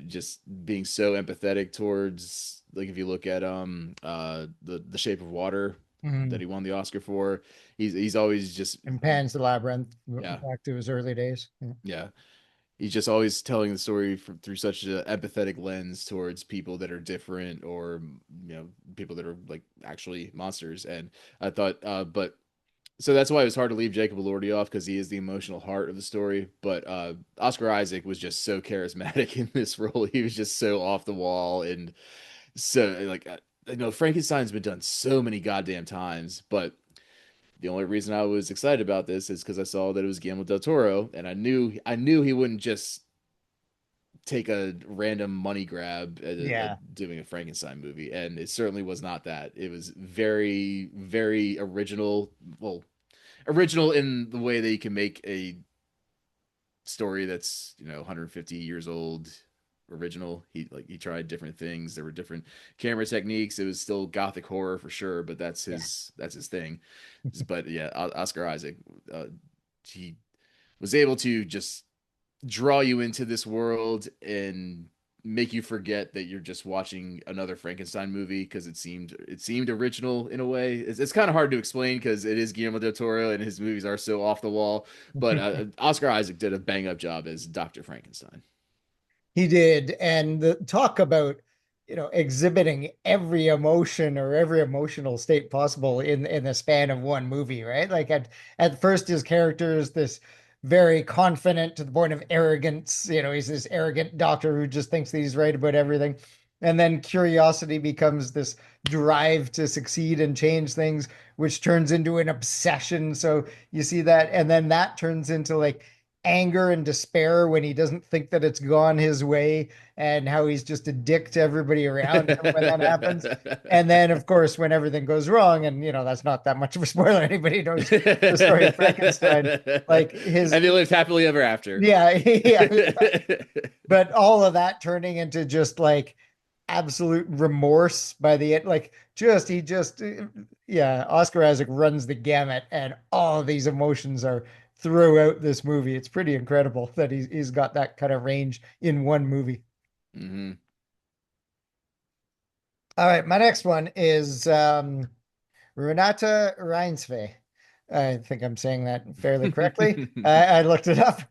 just being so empathetic towards, like, if you look at the Shape of Water that Mhm. he won the Oscar for, he's always just, And Pan's the Labyrinth, yeah, back to his early days. Yeah. yeah, he's just always telling the story through such an empathetic lens towards people that are different, or people that are like actually monsters. And I thought but so that's why it was hard to leave Jacob Elordi off, because he is the emotional heart of the story. But Oscar Isaac was just so charismatic in this role. He was just so off the wall, and so like I know Frankenstein's been done so many goddamn times, but the only reason I was excited about this is because I saw that it was Guillermo del Toro, and I knew he wouldn't just take a random money grab Yeah. at doing a Frankenstein movie, and it certainly was not that. It was very, very original. Well, original in the way that you can make a story that's 150 years old original. He tried different things. There were different camera techniques. It was still gothic horror for sure, but Yeah. that's his thing. But yeah, Oscar Isaac, he was able to just draw you into this world and make you forget that you're just watching another Frankenstein movie, because it seemed original in a way. It's kind of hard to explain because it is Guillermo del Toro and his movies are so off the wall. But Oscar Isaac did a bang up job as Dr. Frankenstein. He did. And the talk about, exhibiting every emotion or every emotional state possible in the span of one movie, right? Like at first his character is this very confident to the point of arrogance. He's this arrogant doctor who just thinks that he's right about everything. And then curiosity becomes this drive to succeed and change things, which turns into an obsession. So you see that, and then that turns into like anger and despair when he doesn't think that it's gone his way, and how he's just a dick to everybody around him when that happens. And then, of course, when everything goes wrong, and that's not that much of a spoiler. Anybody knows the story of Frankenstein. Like his, And they lived happily ever after. yeah, yeah. But all of that turning into just like absolute remorse by the end. Like he just, yeah, Oscar Isaac runs the gamut, and all of these emotions are throughout this movie. It's pretty incredible that he's got that kind of range in one movie. Hmm. All right, my next one is Renate Reinsve. I think I'm saying that fairly correctly. I looked it up,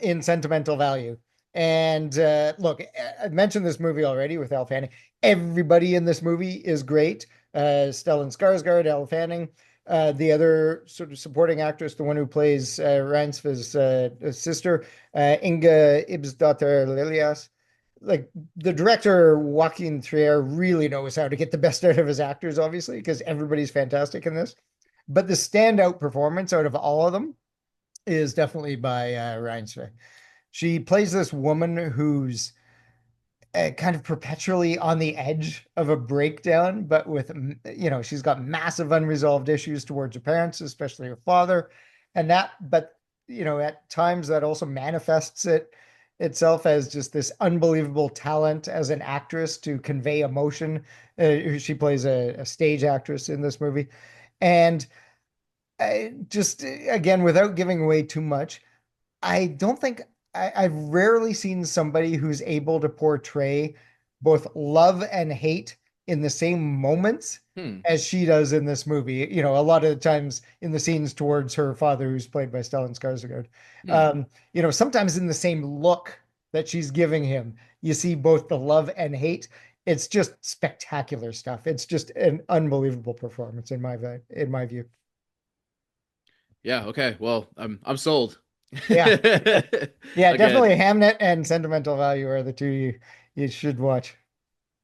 in Sentimental Value. And look, I mentioned this movie already with Elle Fanning. Everybody in this movie is great. Stellan Skarsgård, Elle Fanning, the other sort of supporting actress, the one who plays Reinsve's sister, Inga Ibsdotter Lilias. Like, the director Joaquin Trier really knows how to get the best out of his actors, obviously, because everybody's fantastic in this. But the standout performance out of all of them is definitely by Reinsve. She plays this woman who's kind of perpetually on the edge of a breakdown, but with, she's got massive unresolved issues towards her parents, especially her father. And but, at times that also manifests itself as just this unbelievable talent as an actress to convey emotion. She plays a stage actress in this movie. And just again, without giving away too much, I don't think I've rarely seen somebody who's able to portray both love and hate in the same moments Hmm. as she does in this movie. A lot of the times in the scenes towards her father, who's played by Stellan Skarsgård. Hmm. Sometimes in the same look that she's giving him, you see both the love and hate. It's just spectacular stuff. It's just an unbelievable performance in my view. Yeah. Okay. Well, I'm sold. Yeah. Yeah, Again, definitely Hamnet and Sentimental Value are the two you should watch.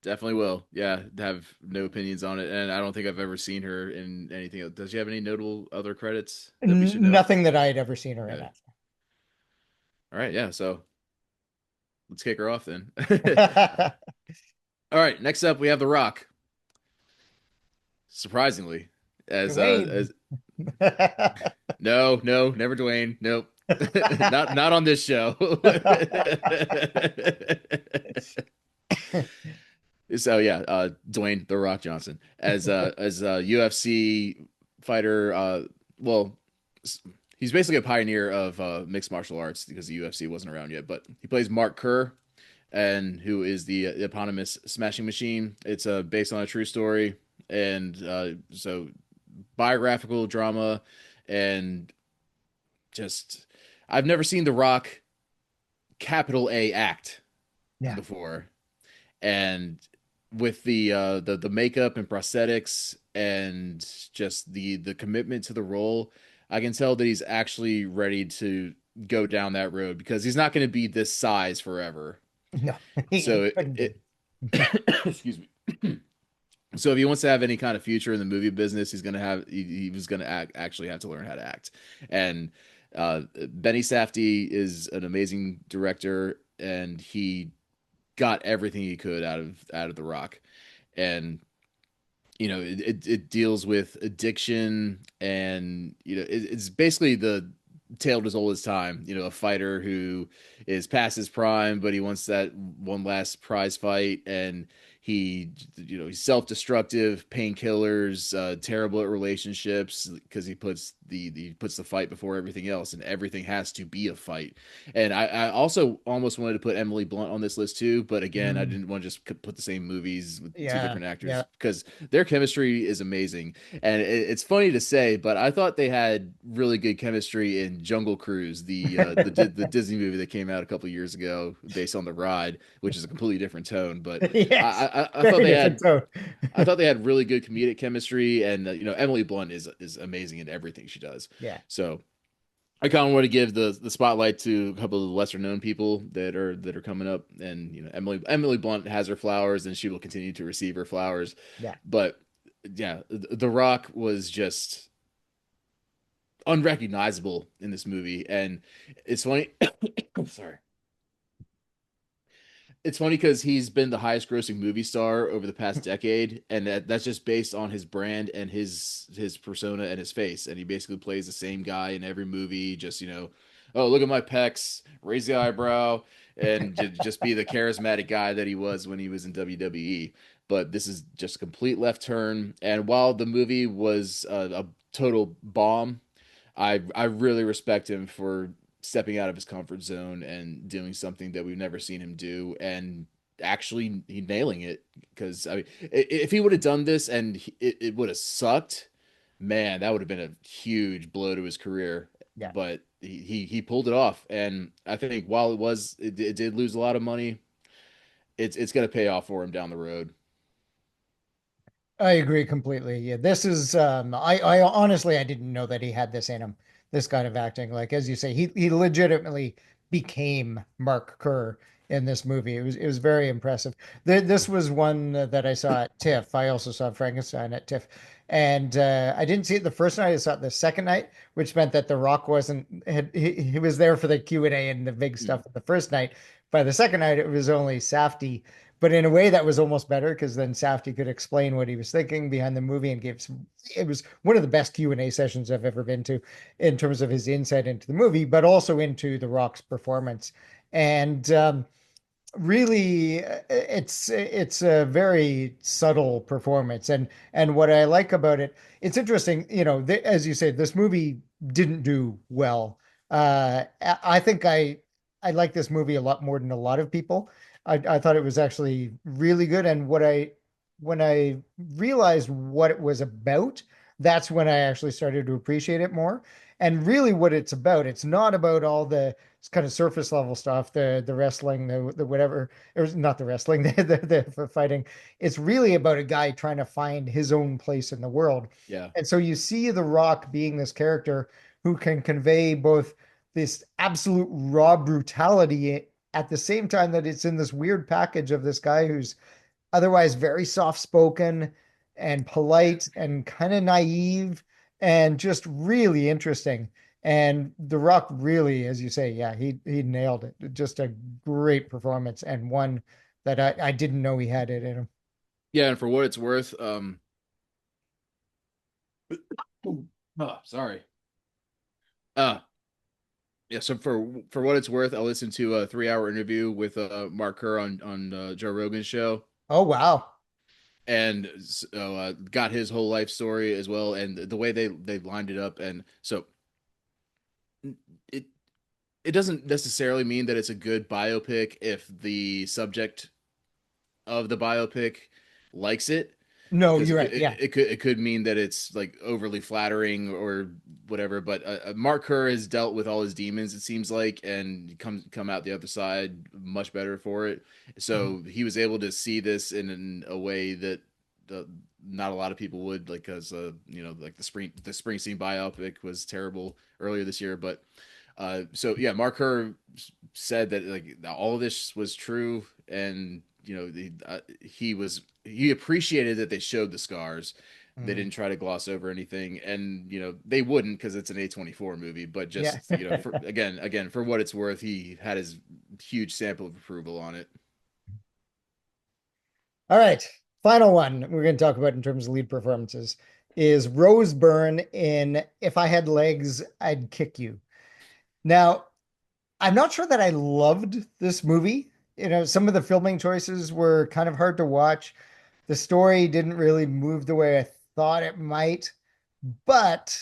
definitely will. Yeah. Have no opinions on it, and I don't think I've ever seen her in anything else. Does she have any notable other credits that we should know? Nothing that I had ever seen her in Okay. it. All right. Yeah. So let's kick her off then. All right. Next up, we have The Rock. Surprisingly, Dwayne. as no, no, never Dwayne. Nope. Not on this show. So yeah, Dwayne The Rock Johnson as a UFC fighter. Well, he's basically a pioneer of mixed martial arts because the UFC wasn't around yet. But he plays Mark Kerr, and who is the eponymous Smashing Machine. It's based on a true story, and so biographical drama, and just I've never seen The Rock capital A act Yeah. before, and with the makeup and prosthetics and just the commitment to the role, I can tell that he's actually ready to go down that road because he's not going to be this size forever. No, So he couldn't be. excuse me. So if he wants to have any kind of future in the movie business, he was gonna actually have to learn how to act. And Benny Safdie is an amazing director, and he got everything he could out of The Rock. And it deals with addiction, and it's basically the tale as old as time. A fighter who is past his prime, but he wants that one last prize fight, and he's self-destructive, painkillers, terrible at relationships because he puts the fight before everything else, and everything has to be a fight. And I also almost wanted to put Emily Blunt on this list too, but again, I Mm, didn't want to just put the same movies with two yeah, different yeah. actors because their chemistry is amazing. And it's funny to say, but I thought they had really good chemistry in Jungle Cruise, the Disney movie that came out a couple years ago based on the ride, which is a completely different tone. But I, Yes, I thought very they different had tone. I thought they had really good comedic chemistry, and Emily Blunt is amazing in everything she does. Yeah. So I kind of want to give the spotlight to a couple of the lesser known people that are coming up, and Emily Blunt has her flowers, and she will continue to receive her flowers. Yeah. But yeah, The Rock was just unrecognizable in this movie, and it's funny. Sorry. It's funny because he's been the highest grossing movie star over the past decade, and that's just based on his brand and his persona and his face. And he basically plays the same guy in every movie, just oh, look at my pecs, raise the eyebrow, and just be the charismatic guy that he was when he was in WWE. But this is just a complete left turn. And while the movie was a total bomb, I really respect him for stepping out of his comfort zone and doing something that we've never seen him do, and actually he nailing it. Because I mean, if he would have done this and it would have sucked, man, that would have been a huge blow to his career. Yeah. But he pulled it off, and I think while it did lose a lot of money, it's gonna pay off for him down the road. I agree completely. Yeah, this is I honestly I didn't know that he had this in him, this kind of acting. Like as you say, he legitimately became Mark Kerr in this movie. It was very impressive. This was one that I saw at TIFF. I also saw Frankenstein at TIFF, and I didn't see it the first night. I saw it the second night, which meant that The Rock wasn't he was there for the Q&A and the big Hmm. stuff the first night. By the second night, it was only Safdie. But in a way, that was almost better because then Safdie could explain what he was thinking behind the movie and give some. It was one of the best Q&A sessions I've ever been to in terms of his insight into the movie, but also into The Rock's performance. And really, it's a very subtle performance, and what I like about it, it's interesting. As you say, this movie didn't do well. I think I like this movie a lot more than a lot of people. I thought it was actually really good, and when I realized what it was about, that's when I actually started to appreciate it more. And really, what it's about, it's not about all the kind of surface level stuff, the wrestling, the whatever, or not the wrestling, the fighting. It's really about a guy trying to find his own place in the world. Yeah. And so you see The Rock being this character who can convey both this absolute raw brutality at the same time that it's in this weird package of this guy who's otherwise very soft spoken and polite and kind of naive and just really interesting. And The Rock really, as you say, yeah, he nailed it. Just a great performance and one that I didn't know he had it in him. Yeah, and for what it's worth, oh, sorry. Uh yeah, so for what it's worth, I listened to a 3 hour interview with Mark Kerr on Joe Rogan's show, Oh wow. and so got his whole life story as well, and the way they lined it up, and so it it doesn't necessarily mean that it's a good biopic if the subject of the biopic likes it, No, because you're right. Yeah. it could mean that it's like overly flattering or whatever. But Mark Kerr has dealt with all his demons, it seems like, and come out the other side much better for it. Mhm. So he was able to see this in a way that uh, not a lot of people would, like, because like the Springsteen biopic was terrible earlier this year. But so yeah, Mark Kerr said that like all of this was true, and he appreciated that they showed the scars. They Mhm. didn't try to gloss over anything, and they wouldn't, because it's an A24 movie. But Yeah. just for again, for what it's worth, he had his huge sample of approval on it. All right. Final one we're going to talk about in terms of lead performances is Rose Byrne in If I Had Legs, I'd Kick You. Now, I'm not sure that I loved this movie. Some of the filming choices were kind of hard to watch. The story didn't really move the way I thought it might, but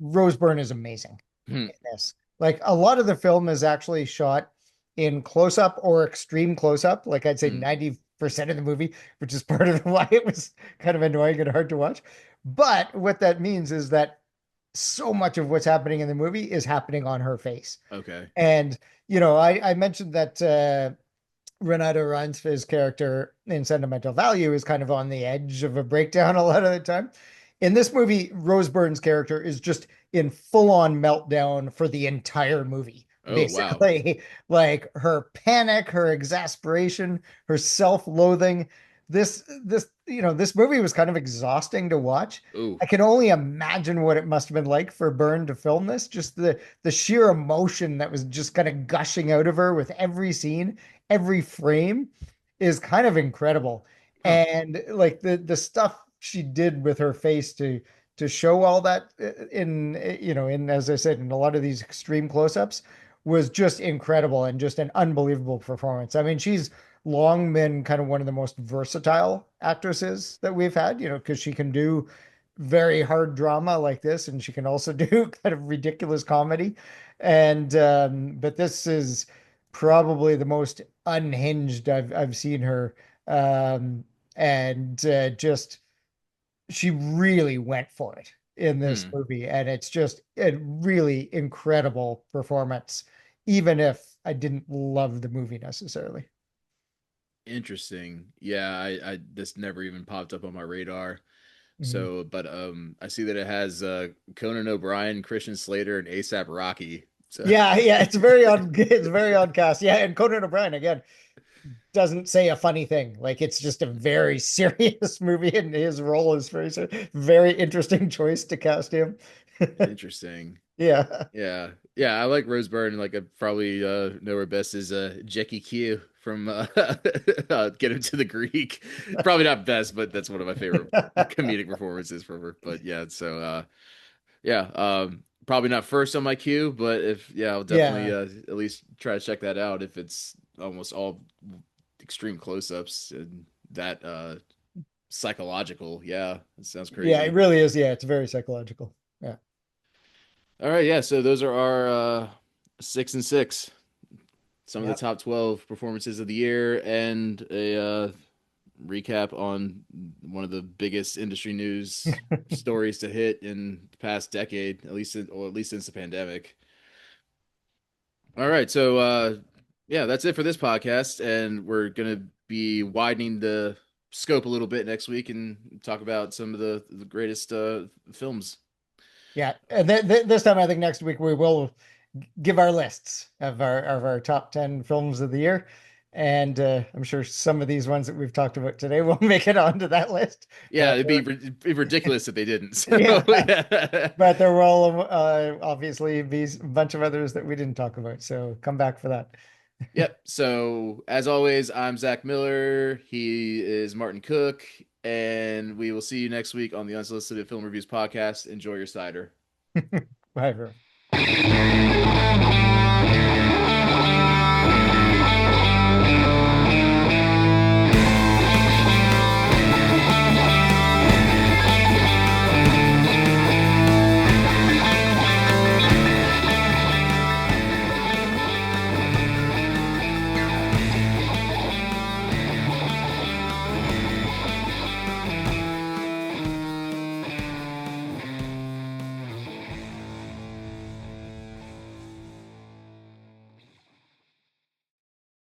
Rose Byrne is amazing Hmm. in this. Like a lot of the film is actually shot in close up or extreme close up. Like I'd say Hmm. 90% of the movie, which is part of why it was kind of annoying and hard to watch. But what that means is that so much of what's happening in the movie is happening on her face. Okay. And, I mentioned that Renate Reinsve's character in Sentimental Value is kind of on the edge of a breakdown a lot of the time. In this movie, Rose Byrne's character is just in full-on meltdown for the entire movie. Oh wow. Basically, like her panic, her exasperation, her self-loathing. This movie was kind of exhausting to watch. Ooh. I can only imagine what it must have been like for Byrne to film this. Just the sheer emotion that was just kind of gushing out of her with every scene, every frame is kind of incredible. Huh. And like the stuff she did with her face to show all that in as I said in a lot of these extreme close-ups was just incredible and just an unbelievable performance. I mean, she's long been kind of one of the most versatile actresses that we've had, because she can do very hard drama like this and she can also do kind of ridiculous comedy. And but this is probably the most unhinged I've seen her. And just she really went for it in this Hmm. movie, and it's just a really incredible performance, even if I didn't love the movie necessarily. Interesting. Yeah, I this never even popped up on my radar. Mhm. So, but I see that it has Conan O'Brien, Christian Slater, and ASAP Rocky. So Yeah, it's very odd. It's very odd cast. Yeah, and Conan O'Brien again doesn't say a funny thing. Like it's just a very serious movie, and his role is very interesting choice to cast him. interesting. Yeah. Yeah, I like Rose Byrne. Like I probably know her best as Jackie Q from Get Him to the Greek. Probably not best, but that's one of my favorite comedic performances from her. But yeah, so yeah, probably not first on my queue, but if yeah, I'll definitely Yeah. at least try to check that out if it's almost all extreme close-ups and that psychological. Yeah, it sounds Yeah, it crazy. really is. Yeah, it's very psychological. Yeah. All right, yeah, so those are our 6 and 6. Some of the Yep. top 12 performances of the year and a recap on one of the biggest industry news stories to hit in the past decade, or at least since the pandemic. All right, so yeah, that's it for this podcast, and we're gonna be widening the scope a little bit next week and talk about some of the greatest films. Yeah. And this time, I think next week we will give our lists of our top 10 films of the year. And I'm sure some of these ones that we've talked about today will make it onto that list. Yeah, But it'd be ridiculous if they didn't. So yeah, yeah. but there will obviously be a bunch of others that we didn't talk about. So come back for that. Yep. So as always, I'm Zach Miller. He is Martin Cook, and we will see you next week on the Unsolicited Film Reviews podcast. Enjoy your cider. Bye, everyone.